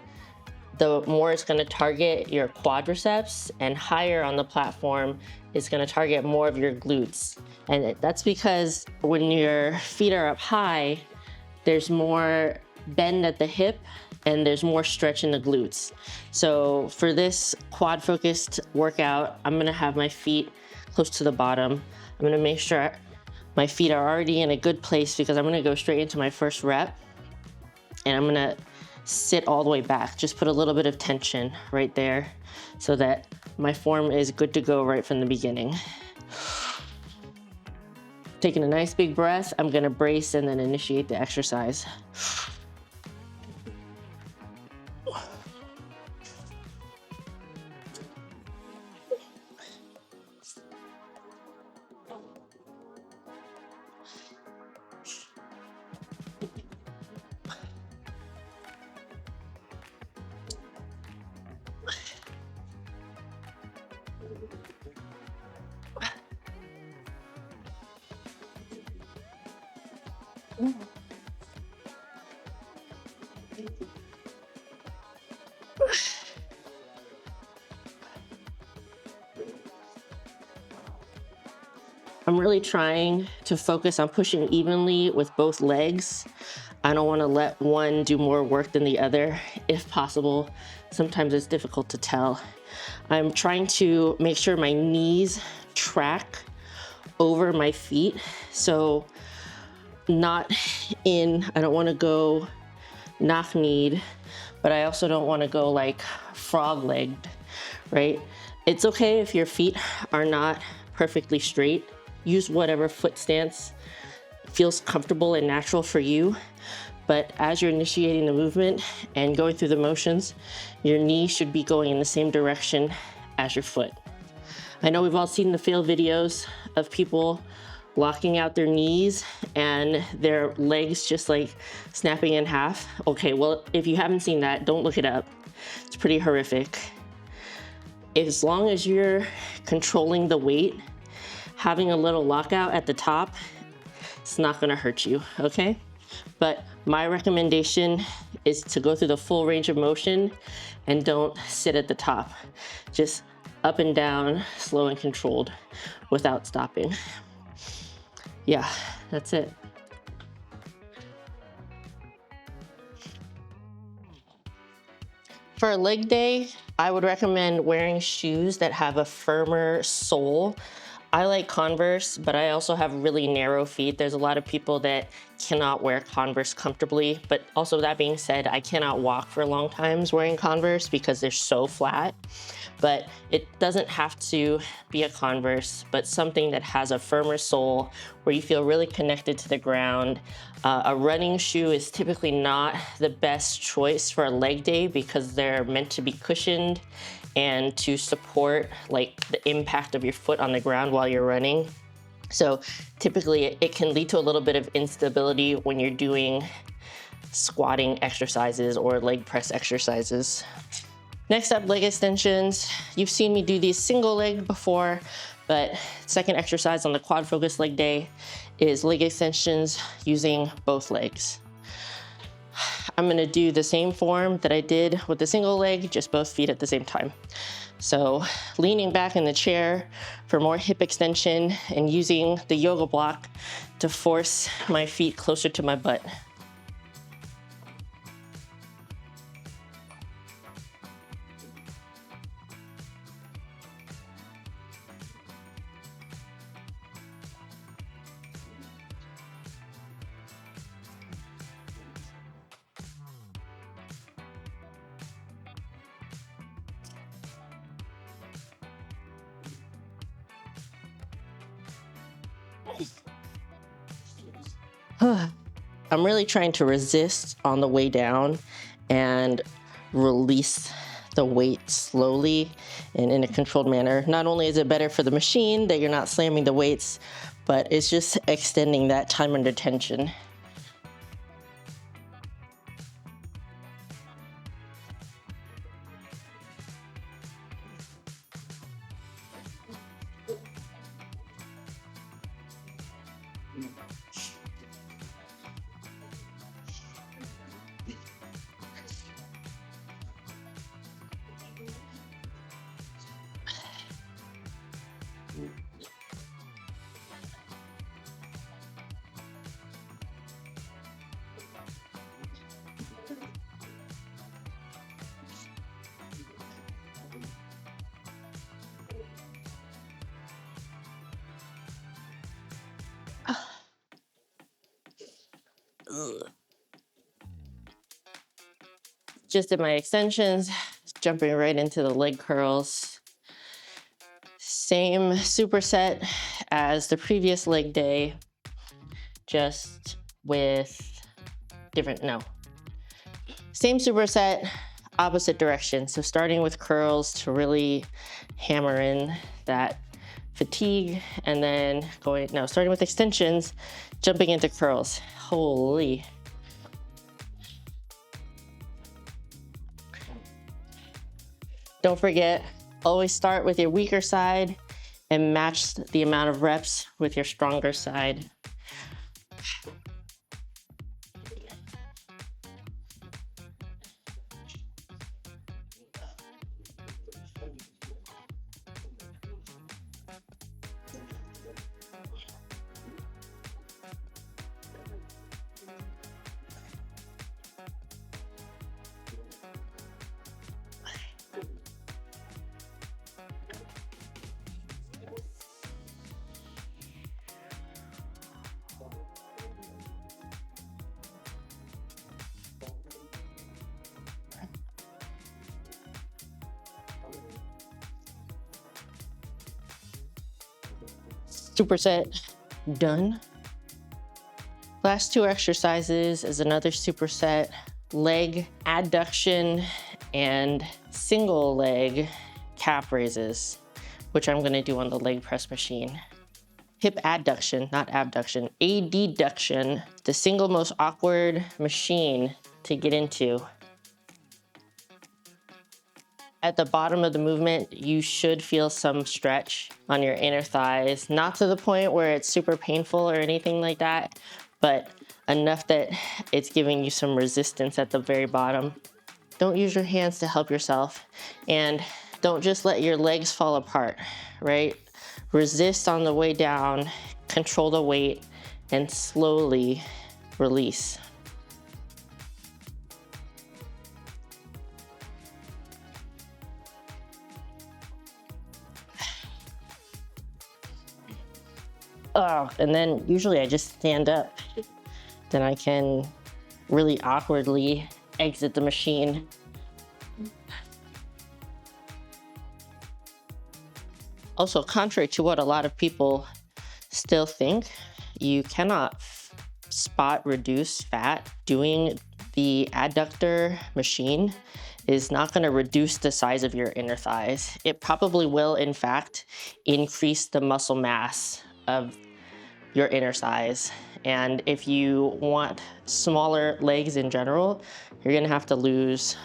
the more it's gonna target your quadriceps, and higher on the platform is gonna target more of your glutes. And that's because when your feet are up high, there's more bend at the hip and there's more stretch in the glutes. So for this quad focused workout, I'm gonna have my feet close to the bottom. I'm gonna make sure my feet are already in a good place because I'm gonna go straight into my first rep, and I'm gonna sit all the way back. Just put a little bit of tension right there so that my form is good to go right from the beginning. Taking a nice big breath, I'm gonna brace and then initiate the exercise. I'm really trying to focus on pushing evenly with both legs. I don't want to let one do more work than the other, if possible. Sometimes it's difficult to tell. I'm trying to make sure my knees track over my feet. So not in, I don't want to go knock-kneed, but I also don't want to go like frog-legged, right? It's okay if your feet are not perfectly straight. Use whatever foot stance feels comfortable and natural for you. But as you're initiating the movement and going through the motions, your knee should be going in the same direction as your foot. I know we've all seen the fail videos of people locking out their knees and their legs just like snapping in half. Okay, well, if you haven't seen that, don't look it up. It's pretty horrific. As long as you're controlling the weight, having a little lockout at the top, it's not gonna hurt you, okay? But my recommendation is to go through the full range of motion and don't sit at the top. Just up and down, slow and controlled without stopping. Yeah, that's it. For a leg day, I would recommend wearing shoes that have a firmer sole. I like Converse, but I also have really narrow feet. There's a lot of people that cannot wear Converse comfortably, but also that being said, I cannot walk for long times wearing Converse because they're so flat. But it doesn't have to be a Converse, but something that has a firmer sole where you feel really connected to the ground. A running shoe is typically not the best choice for a leg day because they're meant to be cushioned and to support like the impact of your foot on the ground while you're running. So typically it can lead to a little bit of instability when you're doing squatting exercises or leg press exercises. Next up, leg extensions. You've seen me do these single leg before, but second exercise on the quad focus leg day is leg extensions using both legs. I'm gonna do the same form that I did with the single leg, just both feet at the same time. So leaning back in the chair for more hip extension and using the yoga block to force my feet closer to my butt. I'm really trying to resist on the way down and release the weight slowly and in a controlled manner. Not only is it better for the machine that you're not slamming the weights, but it's just extending that time under tension. Just did my extensions, jumping right into the leg curls. Same superset as the previous leg day, just with same superset, opposite direction. So starting with curls to really hammer in that fatigue, and then starting with extensions, jumping into curls. Holy. Don't forget, always start with your weaker side and match the amount of reps with your stronger side. superset done. Last two exercises is another superset, leg adduction and single leg calf raises, which I'm gonna do on the leg press machine. Hip adduction, not abduction, adduction, the single most awkward machine to get into. At the bottom of the movement, you should feel some stretch on your inner thighs, not to the point where it's super painful or anything like that, but enough that it's giving you some resistance at the very bottom. Don't use your hands to help yourself, and don't just let your legs fall apart, right? Resist on the way down, control the weight, and slowly release. Oh, and then usually I just stand up. Then I can really awkwardly exit the machine. Also, contrary to what a lot of people still think, you cannot spot reduce fat. Doing the adductor machine is not going to reduce the size of your inner thighs. It probably will, in fact, increase the muscle mass of your inner thighs. And if you want smaller legs in general, you're gonna have to lose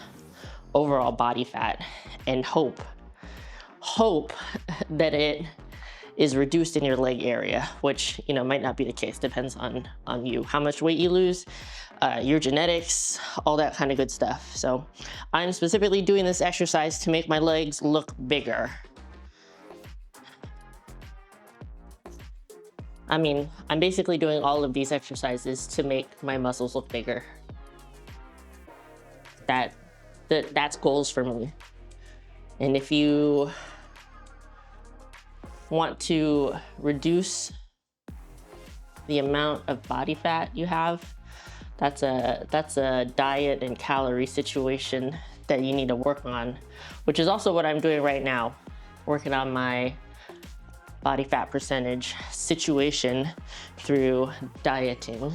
overall body fat and hope that it is reduced in your leg area, which might not be the case. Depends on you, how much weight you lose, your genetics, all that kind of good stuff. So I'm specifically doing this exercise to make my legs look bigger. I mean, I'm basically doing all of these exercises to make my muscles look bigger. That's goals for me. And if you want to reduce the amount of body fat you have, that's a diet and calorie situation that you need to work on, which is also what I'm doing right now, working on my body fat percentage situation through dieting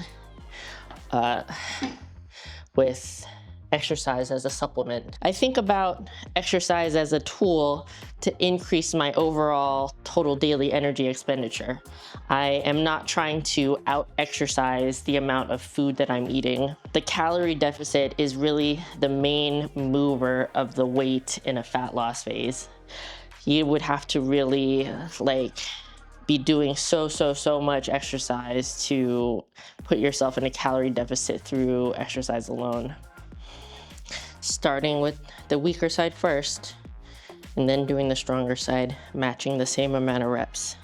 with exercise as a supplement. I think about exercise as a tool to increase my overall total daily energy expenditure. I am not trying to out-exercise the amount of food that I'm eating. The calorie deficit is really the main mover of the weight in a fat loss phase. You would have to really be doing so much exercise to put yourself in a calorie deficit through exercise alone. Starting with the weaker side first, and then doing the stronger side, matching the same amount of reps.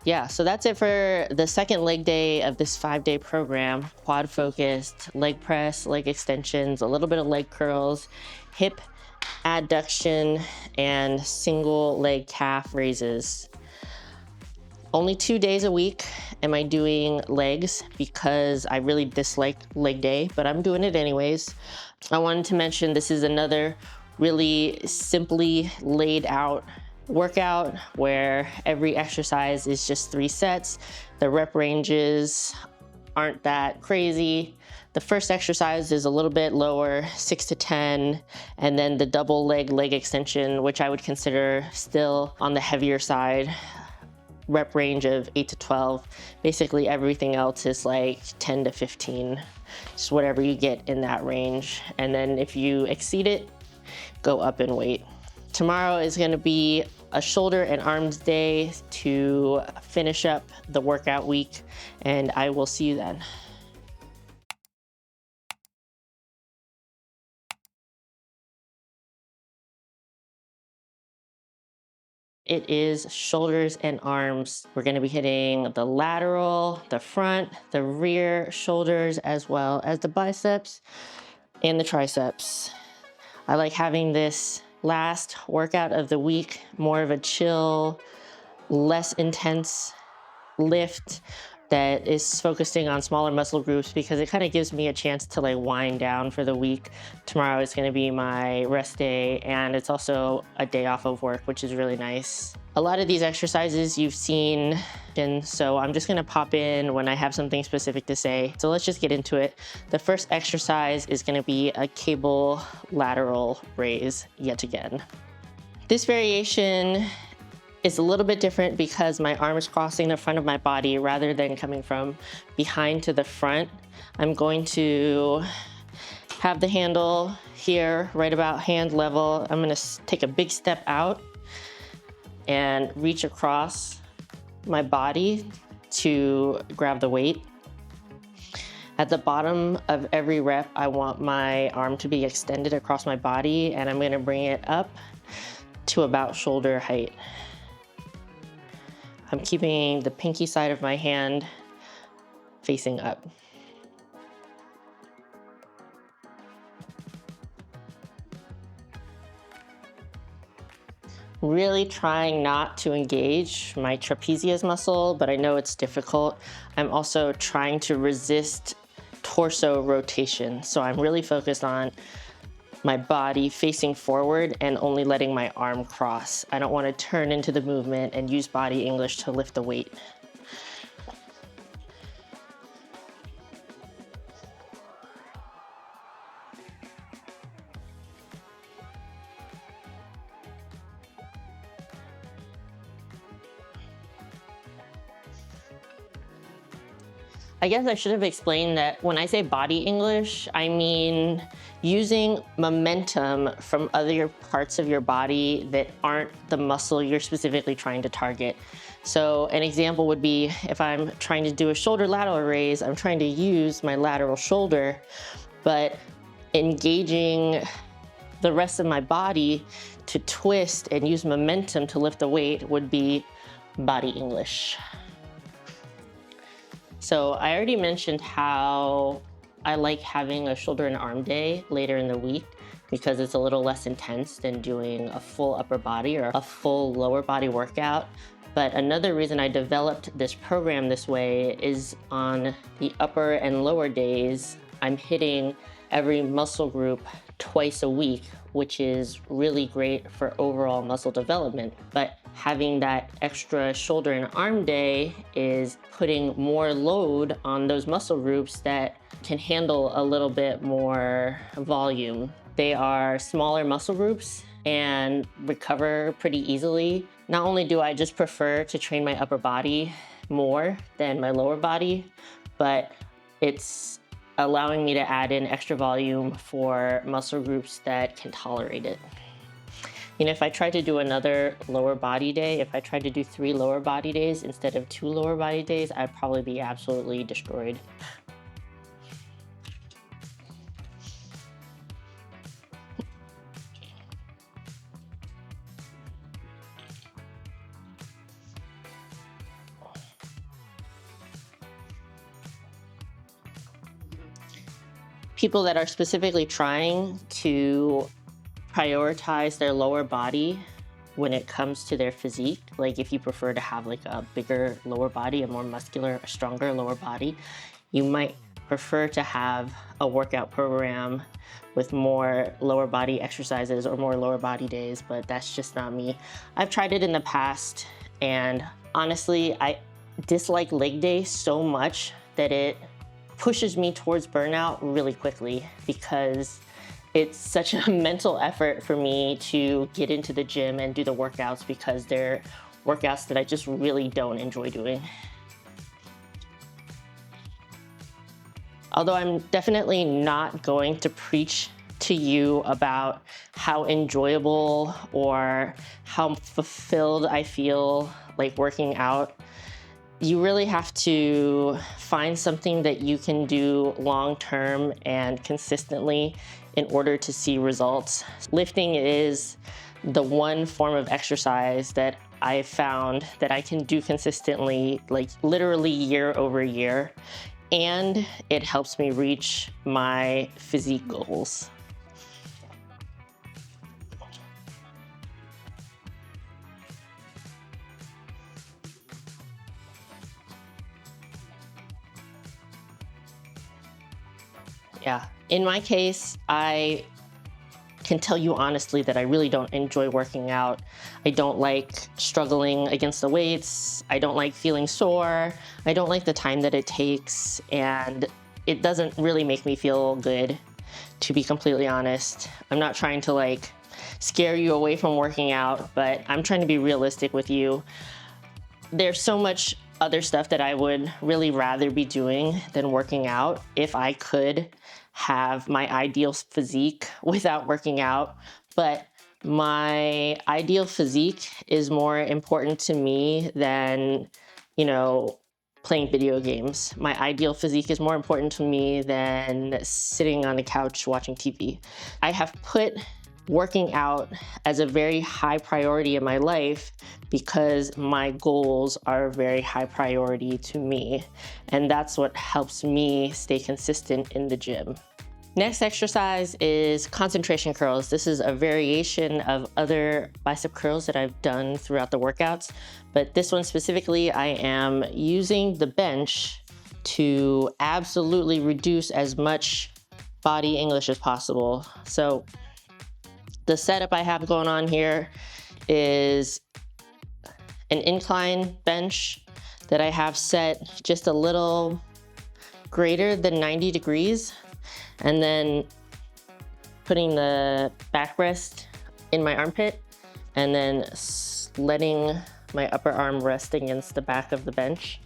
Yeah, so that's it for the second leg day of this 5-day program. Quad focused, leg press, leg extensions, a little bit of leg curls, hip adduction, and single leg calf raises. Only 2 days a week am I doing legs because I really dislike leg day, but I'm doing it anyways. I wanted to mention this is another really simply laid out workout where every exercise is just 3 sets. The rep ranges aren't that crazy. The first exercise is a little bit lower, 6 to 10, and then the double leg extension, which I would consider still on the heavier side, rep range of 8 to 12. Basically everything else is like 10 to 15, just whatever you get in that range. And then if you exceed it, go up in weight. Tomorrow is gonna be a shoulder and arms day to finish up the workout week, and I will see you then. It is shoulders and arms. We're gonna be hitting the lateral, the front, the rear shoulders, as well as the biceps and the triceps. I like having this last workout of the week, more of a chill, less intense lift that is focusing on smaller muscle groups because it kind of gives me a chance to like wind down for the week. Tomorrow is going to be my rest day, and it's also a day off of work, which is really nice. A lot of these exercises you've seen, and so I'm just going to pop in when I have something specific to say. So let's just get into it. The first exercise is going to be a cable lateral raise yet again. This variation is a little bit different because my arm is crossing the front of my body rather than coming from behind to the front. I'm going to have the handle here right about hand level. I'm gonna take a big step out and reach across my body to grab the weight. At the bottom of every rep, I want my arm to be extended across my body, and I'm gonna bring it up to about shoulder height. I'm keeping the pinky side of my hand facing up. Really trying not to engage my trapezius muscle, but I know it's difficult. I'm also trying to resist torso rotation. So I'm really focused on my body facing forward and only letting my arm cross. I don't want to turn into the movement and use body English to lift the weight. I guess I should have explained that when I say body English, I mean using momentum from other parts of your body that aren't the muscle you're specifically trying to target. So an example would be if I'm trying to do a shoulder lateral raise, I'm trying to use my lateral shoulder, but engaging the rest of my body to twist and use momentum to lift the weight would be body English. So I already mentioned how I like having a shoulder and arm day later in the week because it's a little less intense than doing a full upper body or a full lower body workout. But another reason I developed this program this way is on the upper and lower days, I'm hitting every muscle group twice a week, which is really great for overall muscle development. But having that extra shoulder and arm day is putting more load on those muscle groups that can handle a little bit more volume. They are smaller muscle groups and recover pretty easily. Not only do I just prefer to train my upper body more than my lower body, but it's allowing me to add in extra volume for muscle groups that can tolerate it. You know, if I tried to do another lower body day, if I tried to do 3 lower body days instead of 2 lower body days, I'd probably be absolutely destroyed. People that are specifically trying to prioritize their lower body when it comes to their physique, like if you prefer to have like a bigger lower body, a more muscular, a stronger lower body, you might prefer to have a workout program with more lower body exercises or more lower body days, but that's just not me. I've tried it in the past, and honestly, I dislike leg day so much that it pushes me towards burnout really quickly because it's such a mental effort for me to get into the gym and do the workouts because they're workouts that I just really don't enjoy doing. Although I'm definitely not going to preach to you about how enjoyable or how fulfilled I feel like working out, you really have to find something that you can do long-term and consistently in order to see results. Lifting is the one form of exercise that I found that I can do consistently, like literally year over year, and it helps me reach my physique goals. Yeah, in my case, I can tell you honestly that I really don't enjoy working out. I don't like struggling against the weights. I don't like feeling sore. I don't like the time that it takes, and it doesn't really make me feel good, to be completely honest. I'm not trying to like scare you away from working out, but I'm trying to be realistic with you. There's so much other stuff that I would really rather be doing than working out if I could have my ideal physique without working out. But my ideal physique is more important to me than, you know, playing video games. My ideal physique is more important to me than sitting on the couch watching TV. I have put working out as a very high priority in my life because my goals are a very high priority to me. And that's what helps me stay consistent in the gym. Next exercise is concentration curls. This is a variation of other bicep curls that I've done throughout the workouts, but this one specifically, I am using the bench to absolutely reduce as much body English as possible. So the setup I have going on here is an incline bench that I have set just a little greater than 90 degrees, and then putting the backrest in my armpit, and then letting my upper arm rest against the back of the bench,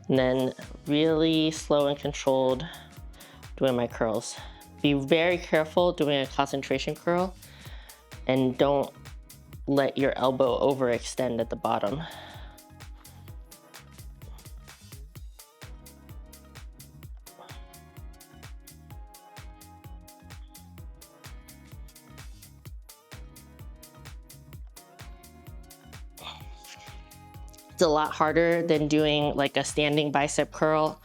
and then really slow and controlled doing my curls. Be very careful doing a concentration curl, and don't let your elbow overextend at the bottom. It's a lot harder than doing like a standing bicep curl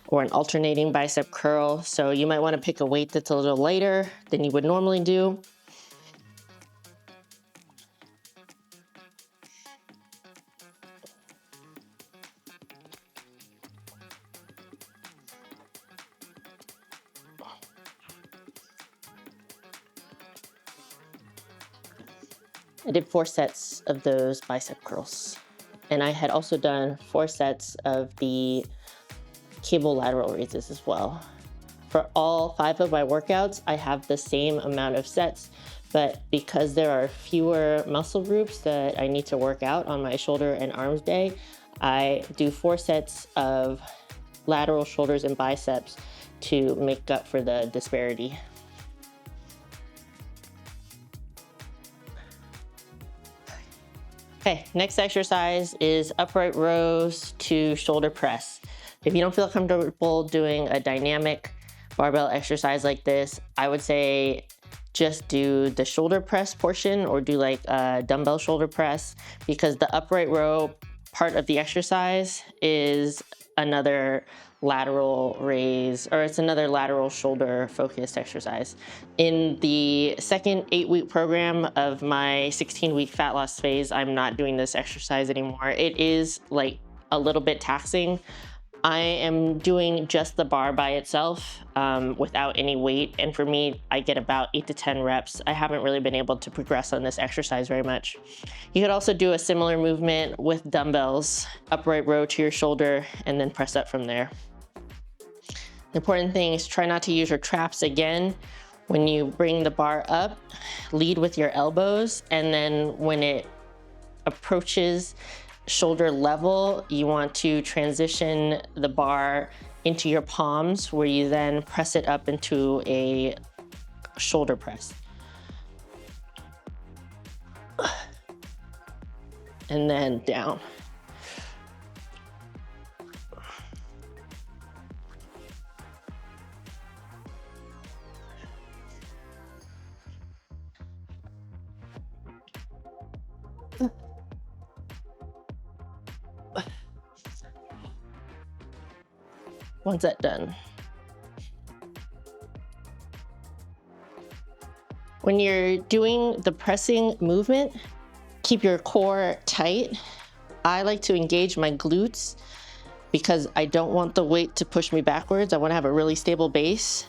or an alternating bicep curl. So you might want to pick a weight that's a little lighter than you would normally do. I did 4 sets of those bicep curls. And I had also done 4 sets of the cable lateral raises as well. For all 5 of my workouts, I have the same amount of sets, but because there are fewer muscle groups that I need to work out on my shoulder and arms day, I do 4 sets of lateral shoulders and biceps to make up for the disparity. Okay, next exercise is upright rows to shoulder press. If you don't feel comfortable doing a dynamic barbell exercise like this, I would say just do the shoulder press portion, or do like a dumbbell shoulder press, because the upright row part of the exercise is another lateral raise, or it's another lateral shoulder focused exercise. In the second 8-week program of my 16-week fat loss phase, I'm not doing this exercise anymore. It is like a little bit taxing. I am doing just the bar by itself without any weight, and for me, I get about 8 to 10 reps. I haven't really been able to progress on this exercise very much. You could also do a similar movement with dumbbells, upright row to your shoulder, and then press up from there. The important thing is try not to use your traps again. When you bring the bar up, lead with your elbows, and then when it approaches shoulder level, you want to transition the bar into your palms, where you then press it up into a shoulder press. And then down. One set done. When you're doing the pressing movement, keep your core tight. I like to engage my glutes because I don't want the weight to push me backwards. I want to have a really stable base.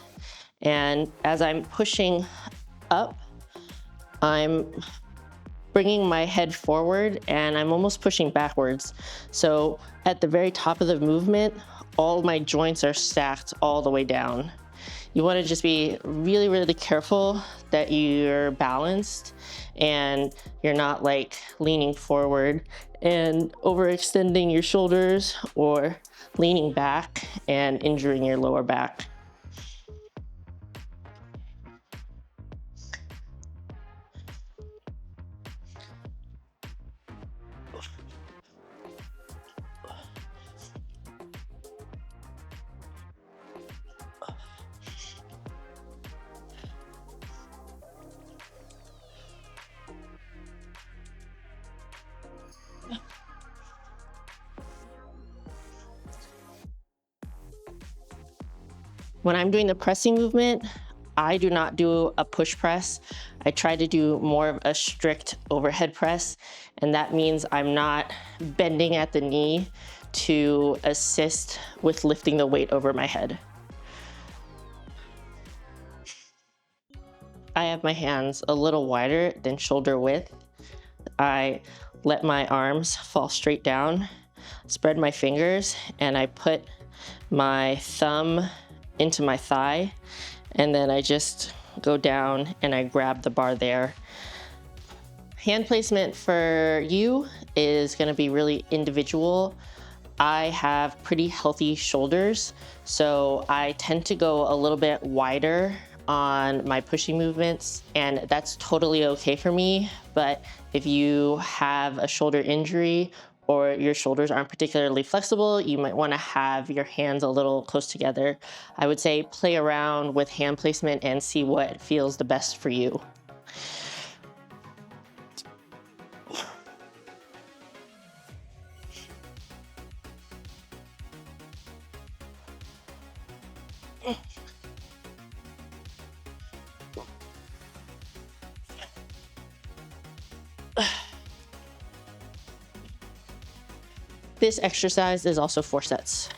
And as I'm pushing up, I'm bringing my head forward and I'm almost pushing backwards. So at the very top of the movement, all my joints are stacked all the way down. You want to just be really, really careful that you're balanced and you're not like leaning forward and overextending your shoulders or leaning back and injuring your lower back. When I'm doing the pressing movement, I do not do a push press. I try to do more of a strict overhead press, and that means I'm not bending at the knee to assist with lifting the weight over my head. I have my hands a little wider than shoulder width. I let my arms fall straight down, spread my fingers, and I put my thumb into my thigh, and then I just go down and I grab the bar there. Hand placement for you is gonna be really individual. I have pretty healthy shoulders, so I tend to go a little bit wider on my pushing movements, and that's totally okay for me. But if you have a shoulder injury or your shoulders aren't particularly flexible, you might want to have your hands a little close together. I would say play around with hand placement and see what feels the best for you. This exercise is also 4 sets.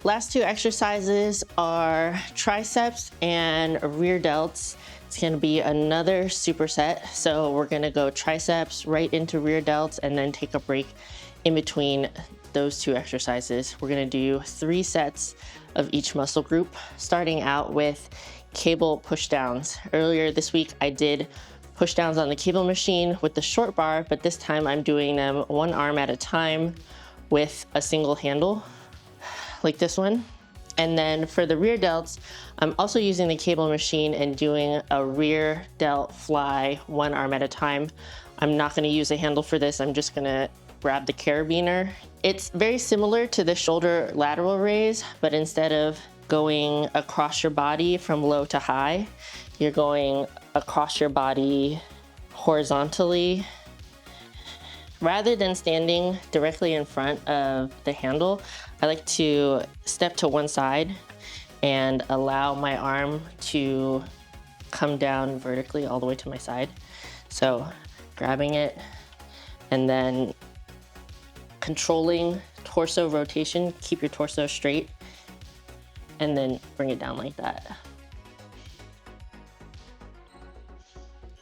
Last 2 exercises are triceps and rear delts. It's gonna be another superset. So we're gonna go triceps right into rear delts and then take a break in between those 2 exercises. We're gonna do 3 sets of each muscle group, starting out with cable pushdowns. Earlier this week, I did pushdowns on the cable machine with the short bar, but this time I'm doing them one arm at a time with a single handle, like this one. And then for the rear delts, I'm also using the cable machine and doing a rear delt fly one arm at a time. I'm not gonna use a handle for this. I'm just gonna grab the carabiner. It's very similar to the shoulder lateral raise, but instead of going across your body from low to high, you're going across your body horizontally. Rather than standing directly in front of the handle, I like to step to one side and allow my arm to come down vertically all the way to my side. So grabbing it and then controlling torso rotation, keep your torso straight, and then bring it down like that.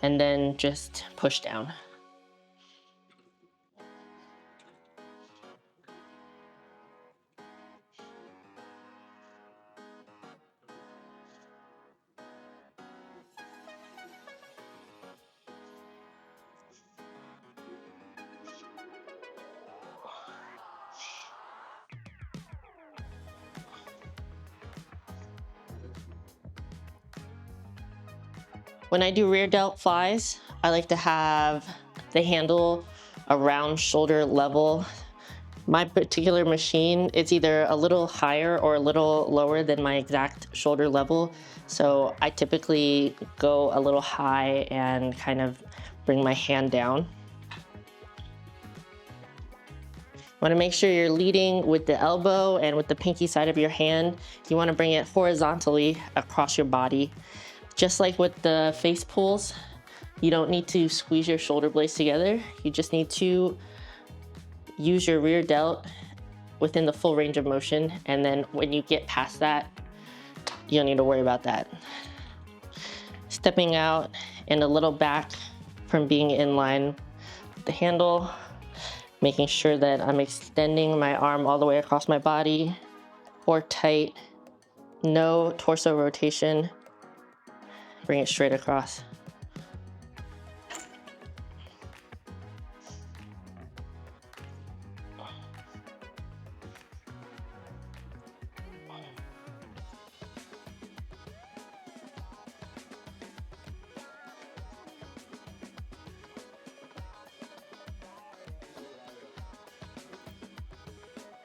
And then just push down. When I do rear delt flies, I like to have the handle around shoulder level. My particular machine, it's either a little higher or a little lower than my exact shoulder level. So I typically go a little high and kind of bring my hand down. Want to make sure you're leading with the elbow and with the pinky side of your hand. You want to bring it horizontally across your body. Just like with the face pulls, you don't need to squeeze your shoulder blades together. You just need to use your rear delt within the full range of motion. And then when you get past that, you don't need to worry about that. Stepping out and a little back from being in line with the handle, making sure that I'm extending my arm all the way across my body, core tight, no torso rotation. Bring it straight across.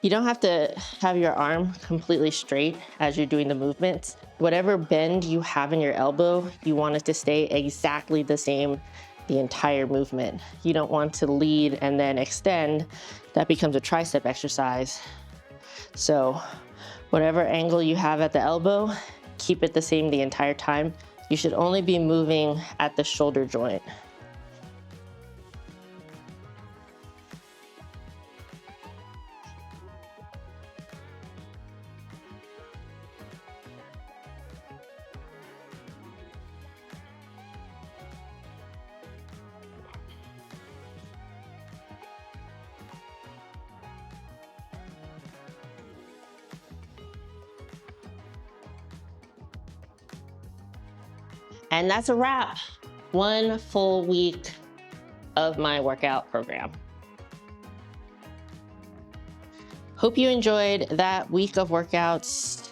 You don't have to have your arm completely straight as you're doing the movements. Whatever bend you have in your elbow, you want it to stay exactly the same the entire movement. You don't want to lead and then extend. That becomes a tricep exercise. So whatever angle you have at the elbow, keep it the same the entire time. You should only be moving at the shoulder joint. And that's a wrap. 1 full week of my workout program. Hope you enjoyed that week of workouts.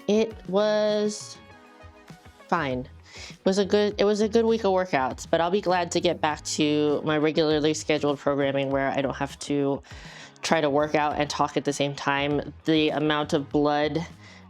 It was fine. It was a good week of workouts, but I'll be glad to get back to my regularly scheduled programming where I don't have to try to work out and talk at the same time. The amount of blood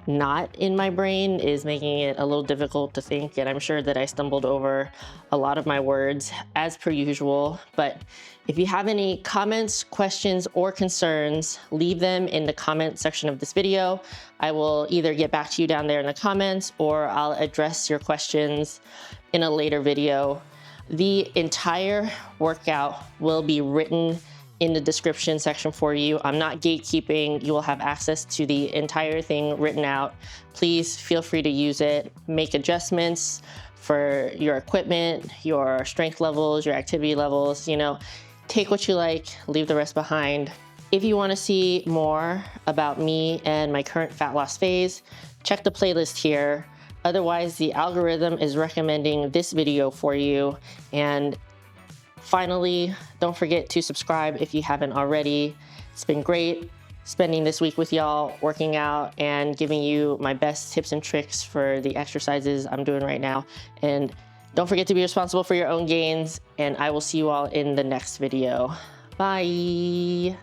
not in my brain is making it a little difficult to think, and I'm sure that I stumbled over a lot of my words as per usual. But if you have any comments, questions, or concerns, leave them in the comment section of this video. I will either get back to you down there in the comments or I'll address your questions in a later video. The entire workout will be written in the description section for you. I'm not gatekeeping. You will have access to the entire thing written out. Please feel free to use it. Make adjustments for your equipment, your strength levels, your activity levels, you know, take what you like, leave the rest behind. If you want to see more about me and my current fat loss phase, check the playlist here. Otherwise, the algorithm is recommending this video for you. And finally, don't forget to subscribe if you haven't already. It's been great spending this week with y'all, working out and giving you my best tips and tricks for the exercises I'm doing right now. And don't forget to be responsible for your own gains, and I will see you all in the next video. Bye.